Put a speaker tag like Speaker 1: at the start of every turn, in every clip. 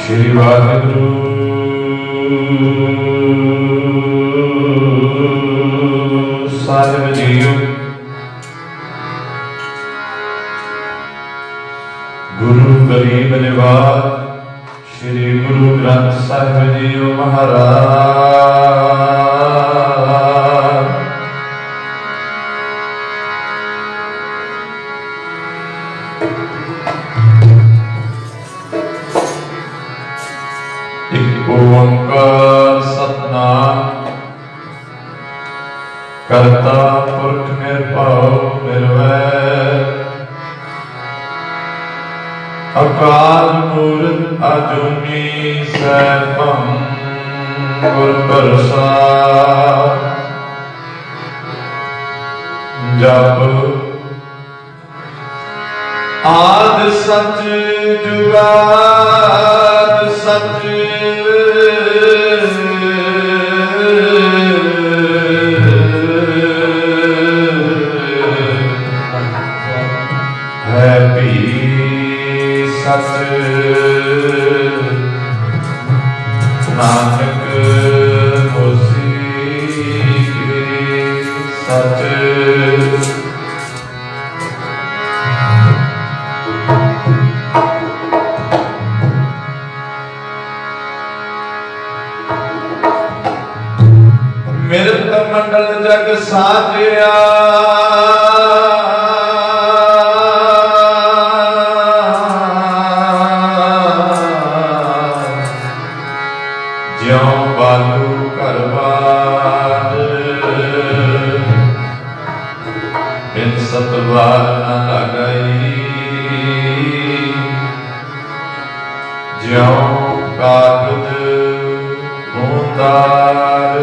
Speaker 1: श्री वाहिगुरु साहिब जीओ। गुरु गरीब निवाज श्री गुरु ग्रंथ साहिब जीओ महाराज। एक ओंकार सतनाम करता पुरख निर्भव निर्वैर अकाल मूर्त अजूनी सैभम गुर प्रसाद। जप आद सच जुगाद सच है भी सच नानक होसी सच। मिरत मंडल जग साजिया ज्यों बालू करवार बिन सतवार न लगई ज्यों कागज मुंदार।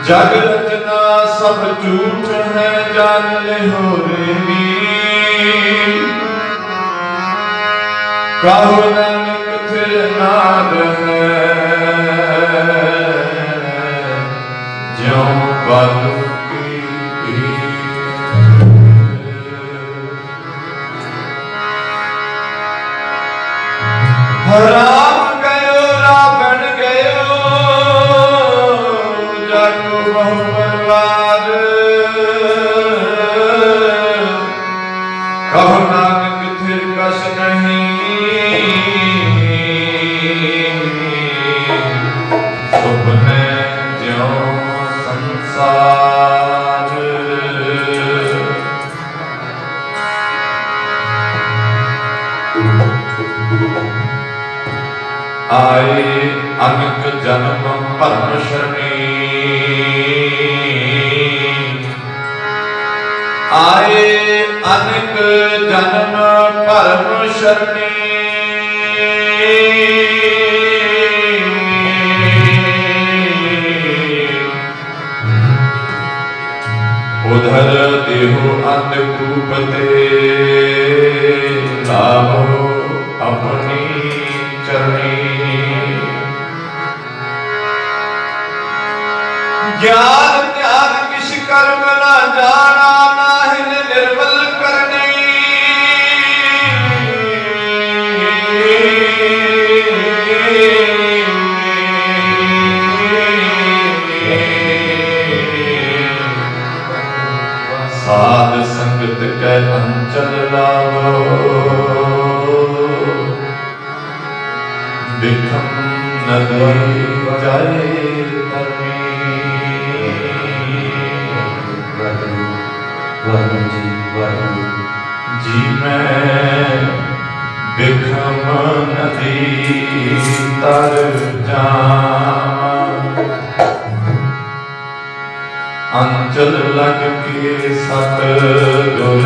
Speaker 1: जग रचना सब झूठ है जान ले हो रेगी। कहो नानक फिर नाद है ज्यों बालू की हराम गयो रावण गयो जाको बहु परिवार। कहो नानक थिर कस नहीं सुपने ज्यों संसार। आए अनेक जन्म परम शरणी आए अनेक जन्म परम शरणी। उधर देहो अंधकूप ते लाभो अपनी चरणी। ज्ञान त्याग किस कर्म न जाना नाहिन निर्बल करनी। साध संगत के अंचल लावो बिखम नदी जाए तरमी। जी मैं बिखम नदी तर जाऊं अंचल लग के सतगुर।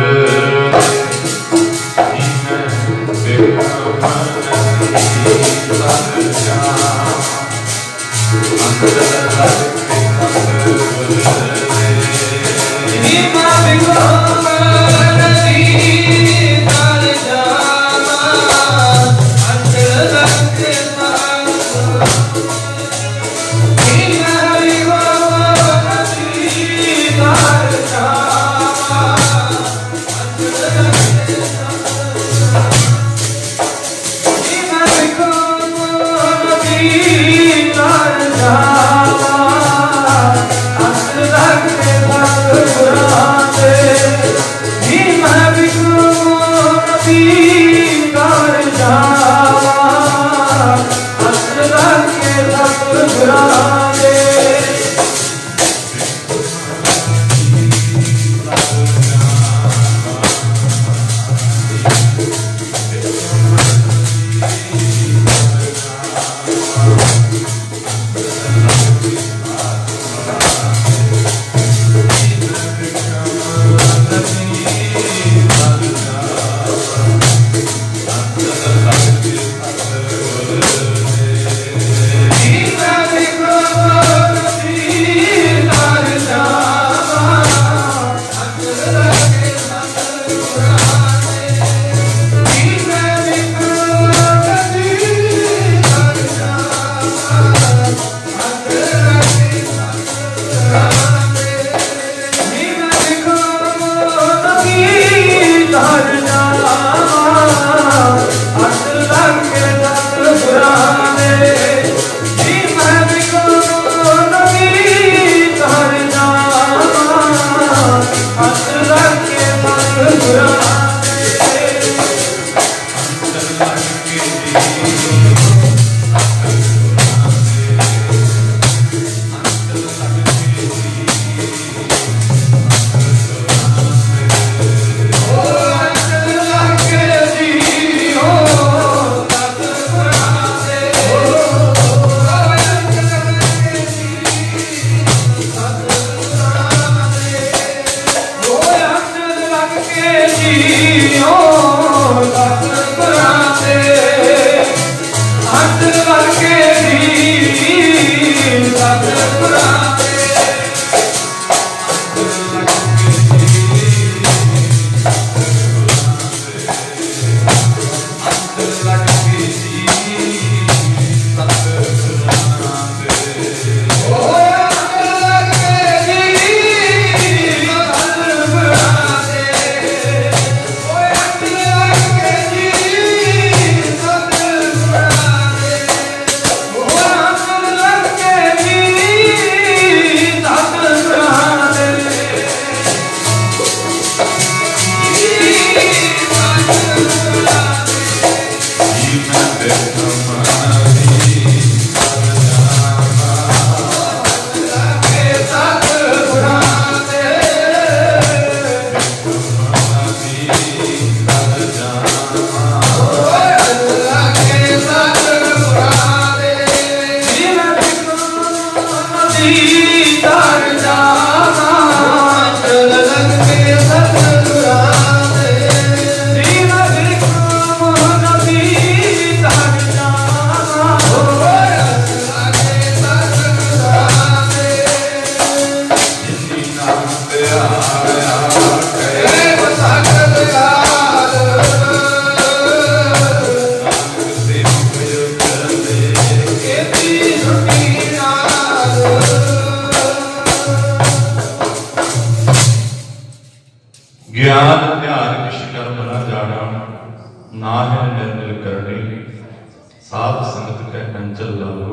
Speaker 1: जी मैं बिखम नदी तर जाऊं अंचल लग के सतगुर। जी मैं बिखम नदी तर जाऊं अंचल लग के सतगुर। जी मैं बिखम नदी तर जाना चल लग के सतगुरा दे दीन विक्रम नदी तर जाना चल लग के सतगुरा दे जिसी नाम पे आया करे सकत याद ज्ञान ध्यान किश कर्म न जाना ना है निर्मल करनी साध संगत कै कंचल लाभो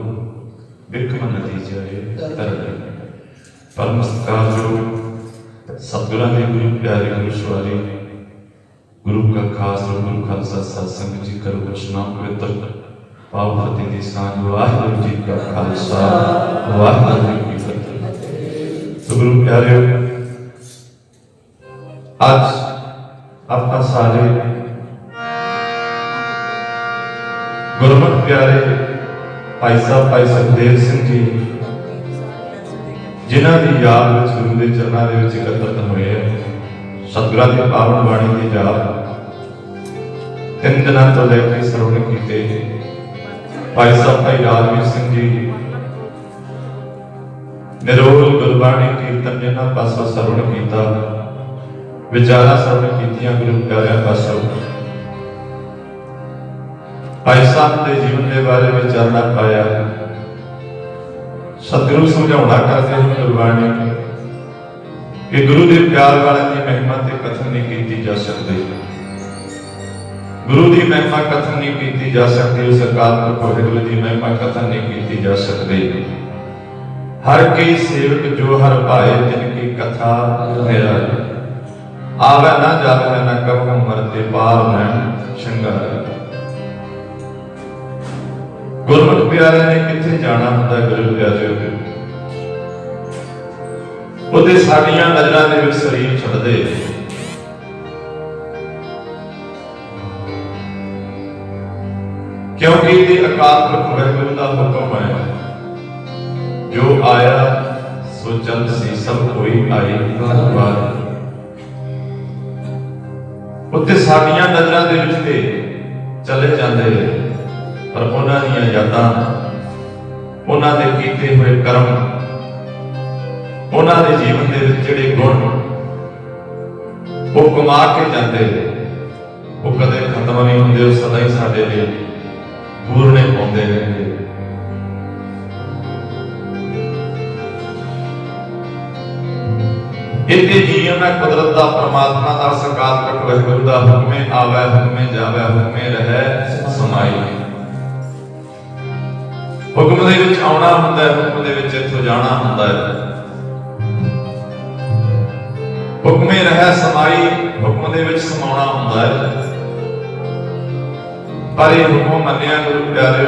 Speaker 1: बिक्रम नदी जाए तरनी परम सत्कार जो सतगुरां दे गुरु प्यारे गुरु सवारी गुरु का खास गुरु खालसा सत्संग जी करो कृष्णा पवित्र पाव फतेह दी सांझ वाहिगुरू जी का खालसा वाहिगुरू जी की फतेह। तो गुरु प्यारे आज आपका सारे गुरमत प्यारे भाई साहब भाई सुखदेव सिंह जी जिन्हां दी याद विच गुरु दे चरनां दे विच इकत्रित होए हैं सतगुरां दी पावन बाणी दी जाप 3 दिनां तो लेके श्रवण कीते भाई साहब भाई राजवीर सिंह जी निरोल गुरबाणी कीर्तन जिन्हां पासों श्रवण कीता विचारा श्रवण कीतियां गुरु प्यारिਆਂ पासों भाई साहब के जीवन के बारे में विचारना पाया सतगुरु समझाउणा करते हैं गुरबाणी कि गुरु के प्यार वाले की महिमा ते कथन नहीं की जा सकती गुरु की महिमा कथन नहीं की जा सकती उस अकाल पुरख वाहिगुरू की महिमा कथन नहीं की जा सकती हर की सेवक जो हर भाए जिनकी कथा मेरा आवे ना जावे ना कबहू मरते पार मैं शंगार गुरमत प्यारे ने किथे जाना हुंदा गुरु प्यारे ओदे साडियां नजरां दे विच शरीर छड्डदे क्योंकि ये अकाल पुरख वाहिगुरू दा हुक्म है जो आया सो चल सी सब कोई आई बार उत्ते साडियां नजरां दे विच ते चले जांदे पर उन्हां दीयां यादां उन्हां दे कीते हुए कर्म उन्हां दे जीवन दे विच जिहड़े गुण वो कमा के जांदे वो कदे खत्म नहीं हुंदे वो सदा ही साडे लई पूरने पाउंदे रहंदे। इत्ते जीवन में कुदरत का परमात्मा का सकाल पुरख वाहिगुरू दा हुक्मे आवे हुक्मे जावे हुक्मे रहे समाई हुक्म दे विच आउणा हुंदा है हुक्म दे विच इत्थों जाना हुंदा है हुक्मे रहे समाई हुक्म दे विच समाउणा हुंदा है पर यह हुक्म मन्निया गुरु प्यारे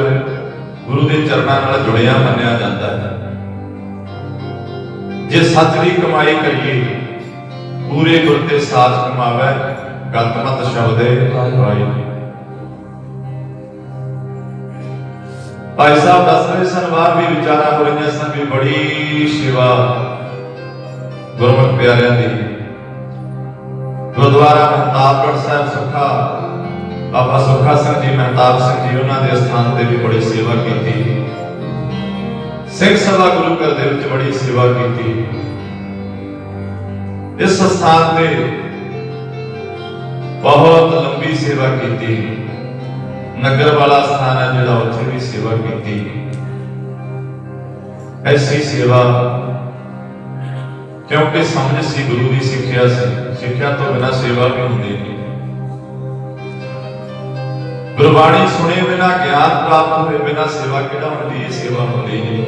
Speaker 1: गुरु के चरणां नाल जुड़िया मन्निया जाता है जे सच की कमाई करिए पूरे गुर ते साथ कमावे गत मत शब्दे भाई भाई साहब दस रहे सन बाहर भी विचारा हो रही सन भी बड़ी सेवा गुरमत प्यारियां दी गुरुद्वारा महताबगढ़ साहब सुखा बाबा सुखा सिंह जी महताब सिंह जी उन्होंने स्थान से भी बड़ी सेवा की सिख सभा गुरु घर दे विच बड़ी सेवा की इस स्थान से बहुत लंबी सेवा की नगर वाला स्थान है जिहड़ा उत्थे भी सेवा की ऐसी सेवा क्योंकि समझ सी गुरु की सिक्ख्या सी सिक्ख्या तो बिना सेवा भी होंदी नहीं गुरबाणी सुने बिना ज्ञान प्राप्त हुए बिना सेवा किहड़ा होंदी है सेवा होंदी नहीं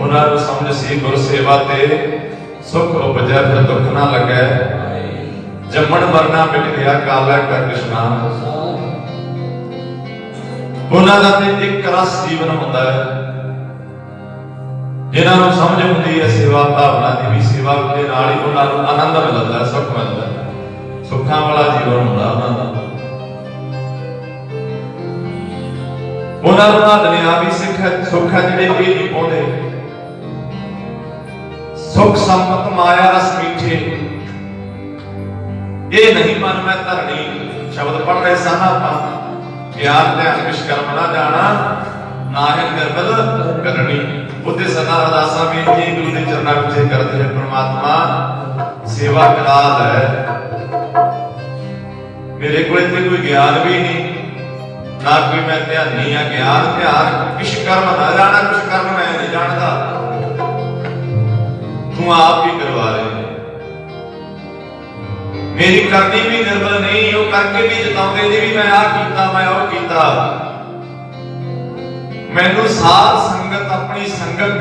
Speaker 1: उन्होंने समझ सी गुर सेवा ते सुख उपजै फिर दुख ना लगे जम्मण मरना मिट गया काला कर कृष्णा उन्होंने ते एक रस जीवन होंदा है जिन्होंने समझ होंदी है सेवा भावना की भी सेवा के नाल ही उन्होंने आनंद मिलता है सुख मिलता है सुखा वाला जीवन होंदा उन्होंने उन्होंने दुनियावी सुख है जिहड़े ये नहीं पाउंदे सुख संपत माया रस मीठे, ये नहीं मन में धरनी। शब्द पढ़ रहे सन आप, ज्ञान ध्यान विश्वकर्म ना जाना, नाहिन निर्मल करनी। बुद्धि सदा अरदासा बेनती गुरु के चरणा विच करते हैं। परमात्मा सेवा कराल है, मेरे को इतने कोई ज्ञान भी नहीं, ना कोई मैं ध्यानी हाँ। ज्ञान ध्यान किश कर्म ना जाना, कुछ कर्म मैं नहीं जानता, तू आप ही करवा रहे। मेरी करनी भी निर्मल नहीं, वो करके भी जताते जी भी मैं आ कीता, मैं वो कीता। मैनू साध संगत अपनी संगत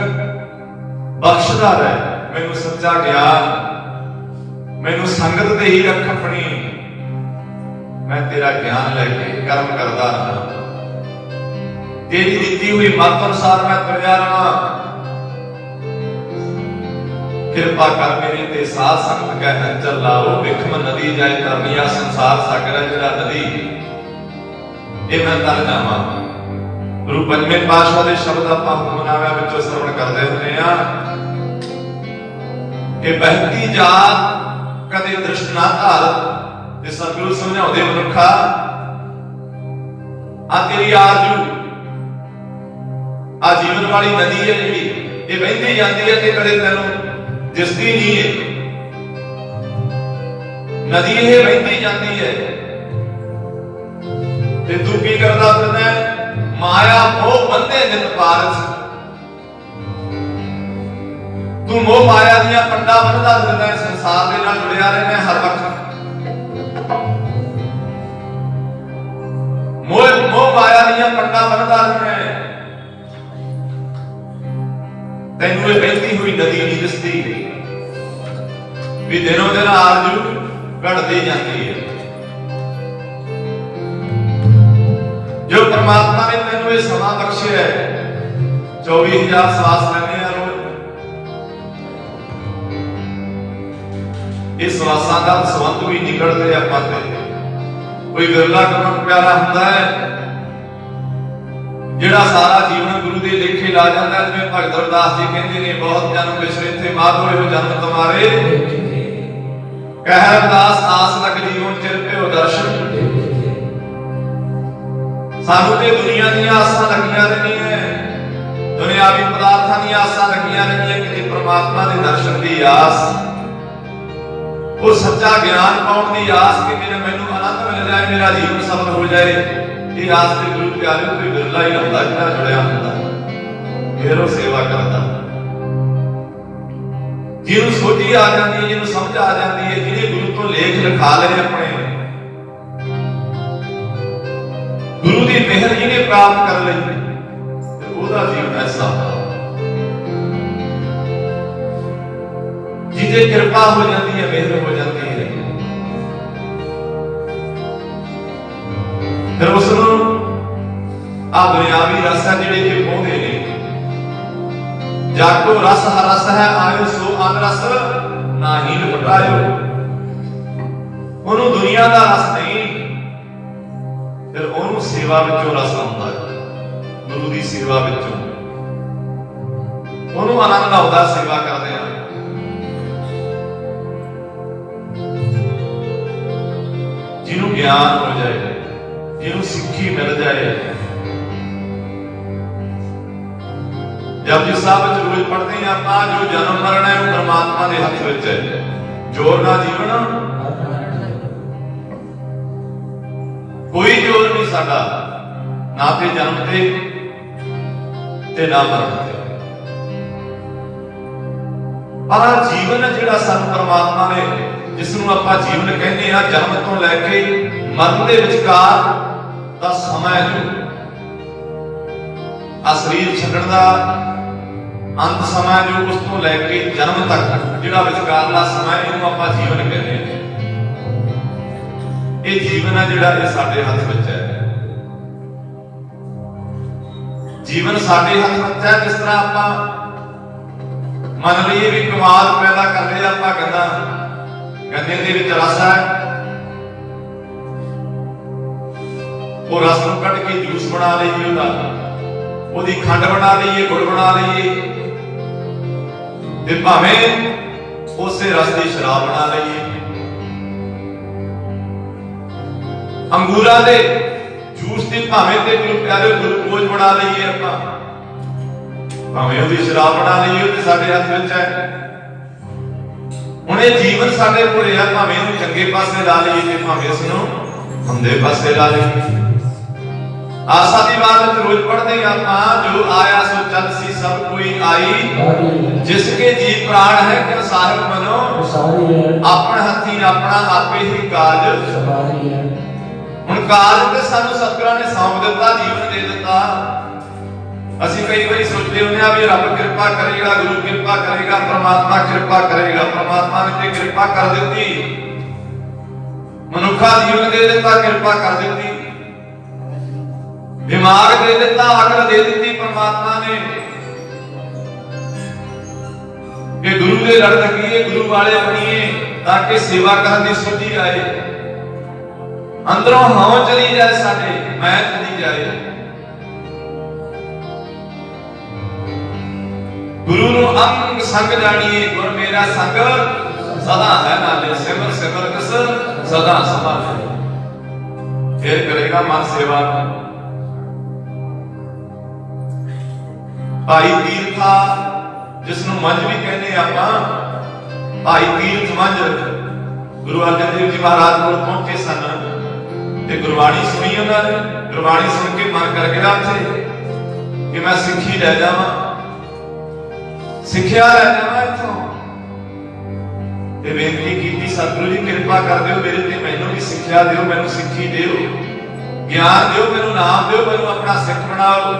Speaker 1: बख्शदा रहे, मैनू सच्चा ज्ञान, मैनू संगत दे ही रख अपनी। मैं तेरा ज्ञान लेके कर्म करता रहा, तेरी दिती हुई मत अनुसार मैं तुरया रहा। कृपा कर मेरे ते साध संगत कह हंचल लाओ, बिखम नदी जाए तरनिया संसार सागर जरा नदी, ये मैं तर जावा। गुरु पंजवें पातशाह दे शब्द आपां हुक्मनामे विचों श्रवण करदे हुंदे आ कि बहती जात कदे दृष्ट ना धर। ते सतगुरु समझाउंदे मनुखा, आ तेरी आरजू आ जीवन वाली नदी है जिहड़ी, ये बहती जाती है ते कदे तैनूं जिसदी नहीं है। नदी ये बहती जाती है ते तू की करदा फिरदा है? माया मोह बंधे नित पारस, तू मोह माया दियां पंडा बनदा फिरदा है, संसार दे नाल जुड़िया रहना हर वक्त। मोह माया दियां पंडा बनदा रहना है, तैनू ये बहती हुई नदी नहीं दिसदी भी दिनों दिन आरजू घटती जाती है। जो परमात्मा ने तैनू ये समा बख्शिया है, 24,000 श्वास लेने रोज, इस श्वासां दा संबंध भी निकलते आपां ते कोई विरला गुरमत प्यारा हुंदा है जिहड़ा सारा जीवन गुरु दे लेखे ला जाता है। जिवें भगत रविदास जी कहते ने, बहुत जन्म बिछड़े थे माधो हो जन्म तुम्हारे, कह रविदास आस लग जीवन चिर पिओ दर्शन। सानू ते दुनिया दी आसां लगियां रहियां, दुनियावी पदार्थां दी आसां लगियां रहियां, कि परमात्मा दे दर्शन दी आस, और सच्चा ज्ञान पाउण दी आस, कि मेरे मैनू आनंद मिल जाए, मेरा जीवन सफल हो जाए। ये आस ते गुरु प्यारे कोई विरला ही हुंदा जिहड़ा जुड़िया हुंदा, फिर वो सेवा करदा। जिहनूं सोझी आ जाती है, जिहनूं समझ आ जाती है, जिहने गुरु तो लेख लिखा लए अपने, गुरु की मेहर जिहने प्राप्त कर लई, ते ओहदा जीवन ऐसा जिहते कृपा हो जाती है, मेहर हो जाती है। फिर उसनूं आ दुनियावी रस है जिहड़े कि पौंदे ने, जाको रस हरस है आयो सो अनरस नाही लुटायो। ਉਹਨੂੰ ਦੁਨੀਆ ਦਾ ਰਸ ਨਹੀਂ, ਫਿਰ ਉਹਨੂੰ ਸੇਵਾ ਵਿੱਚੋਂ ਰਸ ਆਉਂਦਾ ਹੈ, ਗੁਰੂ ਦੀ ਸੇਵਾ ਵਿੱਚੋਂ ਉਹਨੂੰ ਆਨੰਦ ਆਉਂਦਾ ਸੇਵਾ ਕਰਦੇ ਆ। ਜਿਹਨੂੰ ਗਿਆਨ ਹੋ ਜਾਏ, ਜਿਹਨੂੰ ਸਿੱਖੀ ਮਿਲ ਜਾਏ। जपजी साहब रोज पढ़ते हैं आप, जो जन्म मरण है वो परमात्मा के हथ विच है, जोर ना जीवन कोई जोर नहीं साडा, ना ते जन्म ते ना मरण ते। पर जीवन जिहड़ा सानू परमात्मा ने, जिसनूं आपां जीवन कहने आ, जन्म तो लैके मरण दे विचकार दा समय, जो आ शरीर छड्डण दा अंत समय, जो उस तो लैके जन्म तक जिहड़ा विचकारला समय, इहनूं आपां जीवन कहने हैं। ये जीवन है जिहड़ा ये साडे हथ विच है। जीवन साडे हथ विच है। जिस तरह आपां मन लईए भी कमाल पैदा कर लिया, आपां गन्ना, गन्ने दे विच रस है, वो रस नूं कढ के जूस बना लईए, ओहदा ओहदी खंड बना लईए, गुड़ बना लईए, ते भावें उसे रस की शराब बना लईए, अंगूरा दे जूस की भावें ते गुरु प्यारे ग्लूकोज बना लईए, आपां भावें उसकी शराब बना लईए, ते साडे हत्थ विच है। हुण इह जीवन साडे कोल है, भावें इहनूं चंगे पासे ला लईए ते भावें इसनूं मंदे पासे ला लईए। आशा दी बात रोज पढ़ते आपां, जो आया सो चल सी सब कोई आई, जिसके जी प्राण है कर साहिब मनो, अपने हथी अपना आपे ही काज। हुण काज ते सानू सतगुरां ने सौंप दिता, जीवन दे दिता। ਅਸੀਂ कई बार सोचते ਹੁੰਦੇ ਆ भी रब कृपा करेगा, गुरु कृपा करेगा, परमात्मा कृपा करेगा। परमात्मा ने ते कृपा कर दी, मनुखा जीवन दे दिता, कृपा कर दी, दिमाग दे दिता, अकल दे दी परमात्मा ने कि गुरु दे लड़ लगिए, गुरु वाले बनिए, ताकि सेवा करने की सुधी आए, अंदरों हवा चली जाए, साडे मैं चली जाए। गुरु नु अंग संग जानिए, गुर मेरा संग सदा है नाले, सिमर सिमर कस सदा संभाले। फिर करेगा मन सेवा। भाई तीर्था जिसनु मंझ भी कहते आपां, भाई तीर्थ मंझ गुरु अर्जन देव जी महाराज कोल पहुंचे सन ते गुरबाणी सुनी उन्होंने। गुरबाणी सुन के मन कर गया थे कि मैं सिੱਖੀ ले जावां, सिੱਖਿਆ ਲੈ ਜਾਵਾਂ इथों। ਤੇ ਬੇਨਤੀ ਕੀਤੀ, ਸਤਿਗੁਰੂ ਜੀ ਕਿਰਪਾ ਕਰ ਦਿਓ ਮੇਰੇ ਤੇ, ਮੈਨੂੰ ਵੀ ਸਿੱਖਿਆ ਦਿਓ, ਮੈਨੂੰ ਸਿੱਖੀ ਦਿਓ, ਗਿਆਨ ਦਿਓ, ਮੈਨੂੰ ਨਾਮ ਦਿਓ, ਮੈਨੂੰ ਆਪਣਾ ਸਿੱਖ ਬਣਾਓ।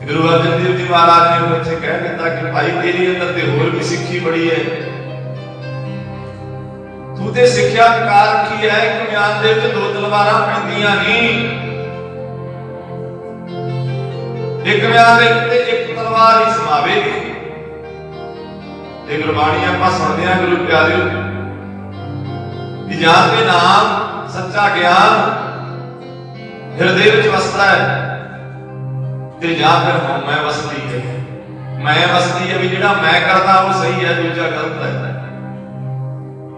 Speaker 1: ਗੁਰੂ ਅਰਜਨ ਦੇਵ ਜੀ ਮਹਾਰਾਜ ਨੇ ਉੱਥੇ ਕਹਿ ਦਿੱਤਾ ਕਿ ਭਾਈ ਤੇਰੀ ਅੰਦਰ ਤੇ ਹੋਰ ਵੀ ਸਿੱਖੀ ਬੜੀ ਹੈ, ਤੂੰ ਤੇ ਸਿੱਖਿਆ ਟਿਕਾ ਰੱਖੀ ਹੈ। ਇੱਕ ਮਿਆਨ ਦੇ ਵਿੱਚ ਦੋ ਤਲਵਾਰਾਂ ਪੈਂਦੀਆਂ ਨਹੀਂ, ਇੱਕ ਮਿਆਨ ਦੇ ਉੱਤੇ ਇੱਕ ਤਲਵਾਰ ਹੀ ਸਮਾਵੇਗੀ। ਤੇ ਗੁਰਬਾਣੀ ਆਪਾਂ ਸੁਣਦੇ ਆ ਗੁਰੂ ਪਿਆਰਿਓ, ਕਿ ਜਾਂ ਤੇ ਨਾਮ ਸੱਚਾ ਗਿਆਨ ਹਿਰਦੇ ਵਿੱਚ ਵਸਦਾ ਹੈ, ਤੇ ਜਾਂ ਫਿਰ ਮੈਂ ਵਸਦੀ ਹੈ। ਮੈਂ ਵਸਦੀ ਹੈ ਵੀ ਜਿਹੜਾ ਮੈਂ ਕਰਦਾ ਉਹ ਸਹੀ ਹੈ, ਦੂਜਾ ਗਲਤ ਹੈ।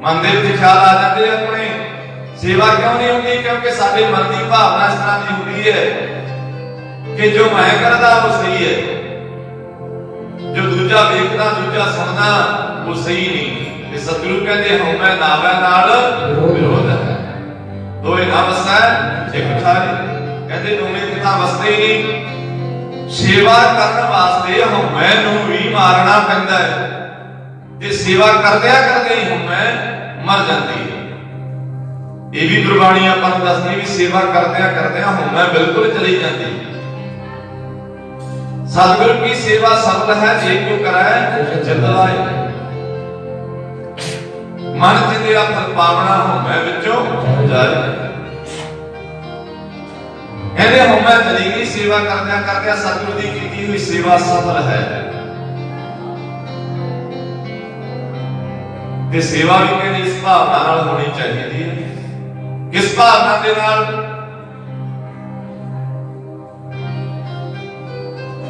Speaker 1: ਮਨ ਦੇ ਵਿੱਚ ਖਿਆਲ ਆ ਜਾਂਦੇ ਆਪਣੇ, ਸੇਵਾ ਕਿਉਂ ਨਹੀਂ ਹੁੰਦੀ? ਕਿਉਂਕਿ ਸਾਡੇ ਮਨ ਦੀ ਭਾਵਨਾ ਇਸ ਤਰ੍ਹਾਂ ਦੀ ਹੁੰਦੀ ਹੈ कि जो मैं करदा वो सही है, जो दूजा देखदा दूजा सुनदा वो सही नहीं। सतगुरु कहते हउमੈ नावै नाल विरोध है, दोए ना वसै एक ठारी। कहते दोਵੇਂ किता वसते ही नहीं। सेवा करन वास्ते हउमੈ ਨੂੰ ਵੀ ਮਾਰਨਾ ਪੈਂਦਾ ਹੈ, ਤੇ सेवा ਕਰਦਿਆਂ ਕਰਦੇ ਹੀ ਹउमੈ ਮਰ ਜਾਂਦੀ ਹੈ। ਇਹ ਵੀ ਗੁਰਬਾਣੀ ਆਪਾਂ ਨੂੰ ਦੱਸਦੀ ਵੀ सेवा ਕਰਦਿਆਂ ਕਰਦਿਆਂ ਹउमੈ ਬਿਲਕੁਲ ਚਲੀ ਜਾਂਦੀ ਹੈ। सतगुरु की सेवा सफल है, जे को कराए चित लाए। मन चिंदिया फल पावना हउमੈ विचों जाए। कहते हउमੈ चली गई, सेवा करदਿਆਂ करदਿਆਂ सतगुरु की कीती हुई सेवा सफल है। ते सेवा भी कहते इस भावना नाल होनी चाहिए है। किस भावना दे नाल?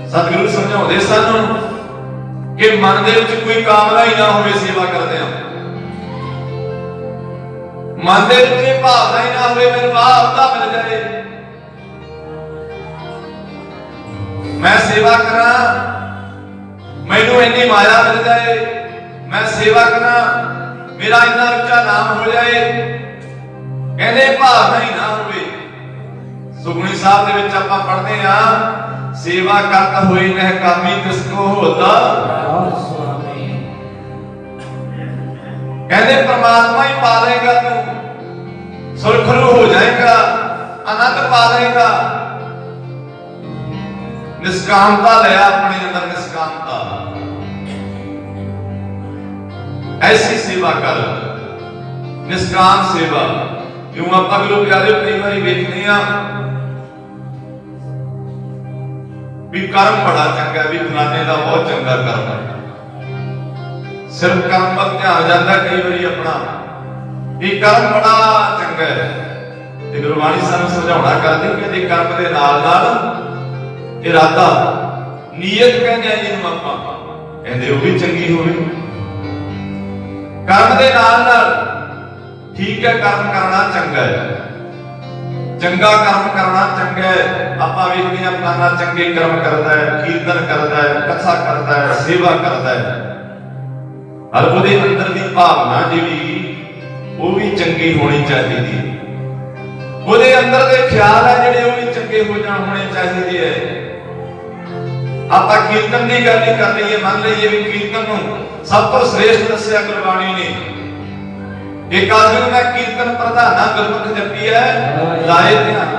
Speaker 1: सतगुरु समझाते सानू कि मन दे विच कोई कामना ही ना होवे सेवा करदे आ। मन दे विच भावना ही ना होवे मैनूं आह अहुदा मिल जाए, मैं सेवा करा, मैनूं इन्नी माया मिल जाए, मैं सेवा करा, मेरा इन्ना उच्चा नाम हो जाए। कहते भावना ही ना होवे। सुखमनी साहब दे विच आपां पढ़दे आ, सेवा करता हुए नह कामी किसको होता। कहते परमात्मा ही पालेगा, तू सुरखरू हो जाएगा, आनंद पालेगा। निष्कामता ले अपने अंदर, निष्कामता। ऐसी सेवा कर, निष्काम सेवा। क्यों आप गुरु प्यारे कई बार देखते हैं भी कर्म बड़ा चंगा, भी फलाने का बहुत चंगा कर्म है। सिर्फ कर्म पर ध्यान जाता कई बार अपना, भी कर्म बड़ा चंगा है। गुरबाणी सानू समझाउणा करदी कि कर्म के नाल नाल इरादा ਨੀਅਤ ਕਹਿੰਦੇ ਆ ਜਿਹਨੂੰ ਆਪਾਂ ਕਹਿੰਦੇ ਉਹ ਵੀ ਚੰਗੀ ਹੋਵੇ। ਕਰਮ ਦੇ ਨਾਲ ਠੀਕ ਹੈ, ਕਰਮ ਕਰਨਾ ਚੰਗਾ ਹੈ, ਚੰਗਾ ਕਰਮ ਕਰਨਾ ਚੰਗਾ ਹੈ। ਆਪਾਂ ਵੇਖਦੇ ਹਾਂ ਫਲਾਣਾ ਚੰਗੇ ਕਰਮ ਕਰਦਾ ਹੈ, ਕੀਰਤਨ ਕਰਦਾ ਹੈ, ਕਥਾ ਕਰਦਾ ਹੈ, ਸੇਵਾ ਕਰਦਾ ਹੈ, ਹਰ ਉਹਦੇ ਅੰਦਰ ਦੀ ਭਾਵਨਾ ਜਿਹੜੀ ਉਹ ਵੀ ਚੰਗੀ ਹੋਣੀ ਚਾਹੀਦੀ ਹੈ। ਉਹਦੇ ਅੰਦਰ ਦੇ ਖਿਆਲ ਹੈ ਜਿਹੜੇ ਉਹ ਵੀ ਚੰਗੇ ਹੋਣੇ ਚਾਹੀਦੇ ਹੈ। ਆਪਾਂ ਕੀਰਤਨ ਦੀ ਗੱਲ ਹੀ ਕਰ ਲਈਏ, ਮੰਨ ਲਈਏ ਵੀ ਕੀਰਤਨ ਨੂੰ ਸਭ ਤੋਂ ਸ੍ਰੇਸ਼ਟ ਦੱਸਿਆ ਗੁਰਬਾਣੀ ਨੇ। ਇੱਕ ਆਦਮੀ ਮੈਂ ਕੀਰਤਨ ਪ੍ਰਧਾਨਾ ਗੁਰਮੁਖ ਜਪੀ ਹੈ ਲਾਏ ਧਿਆਨ,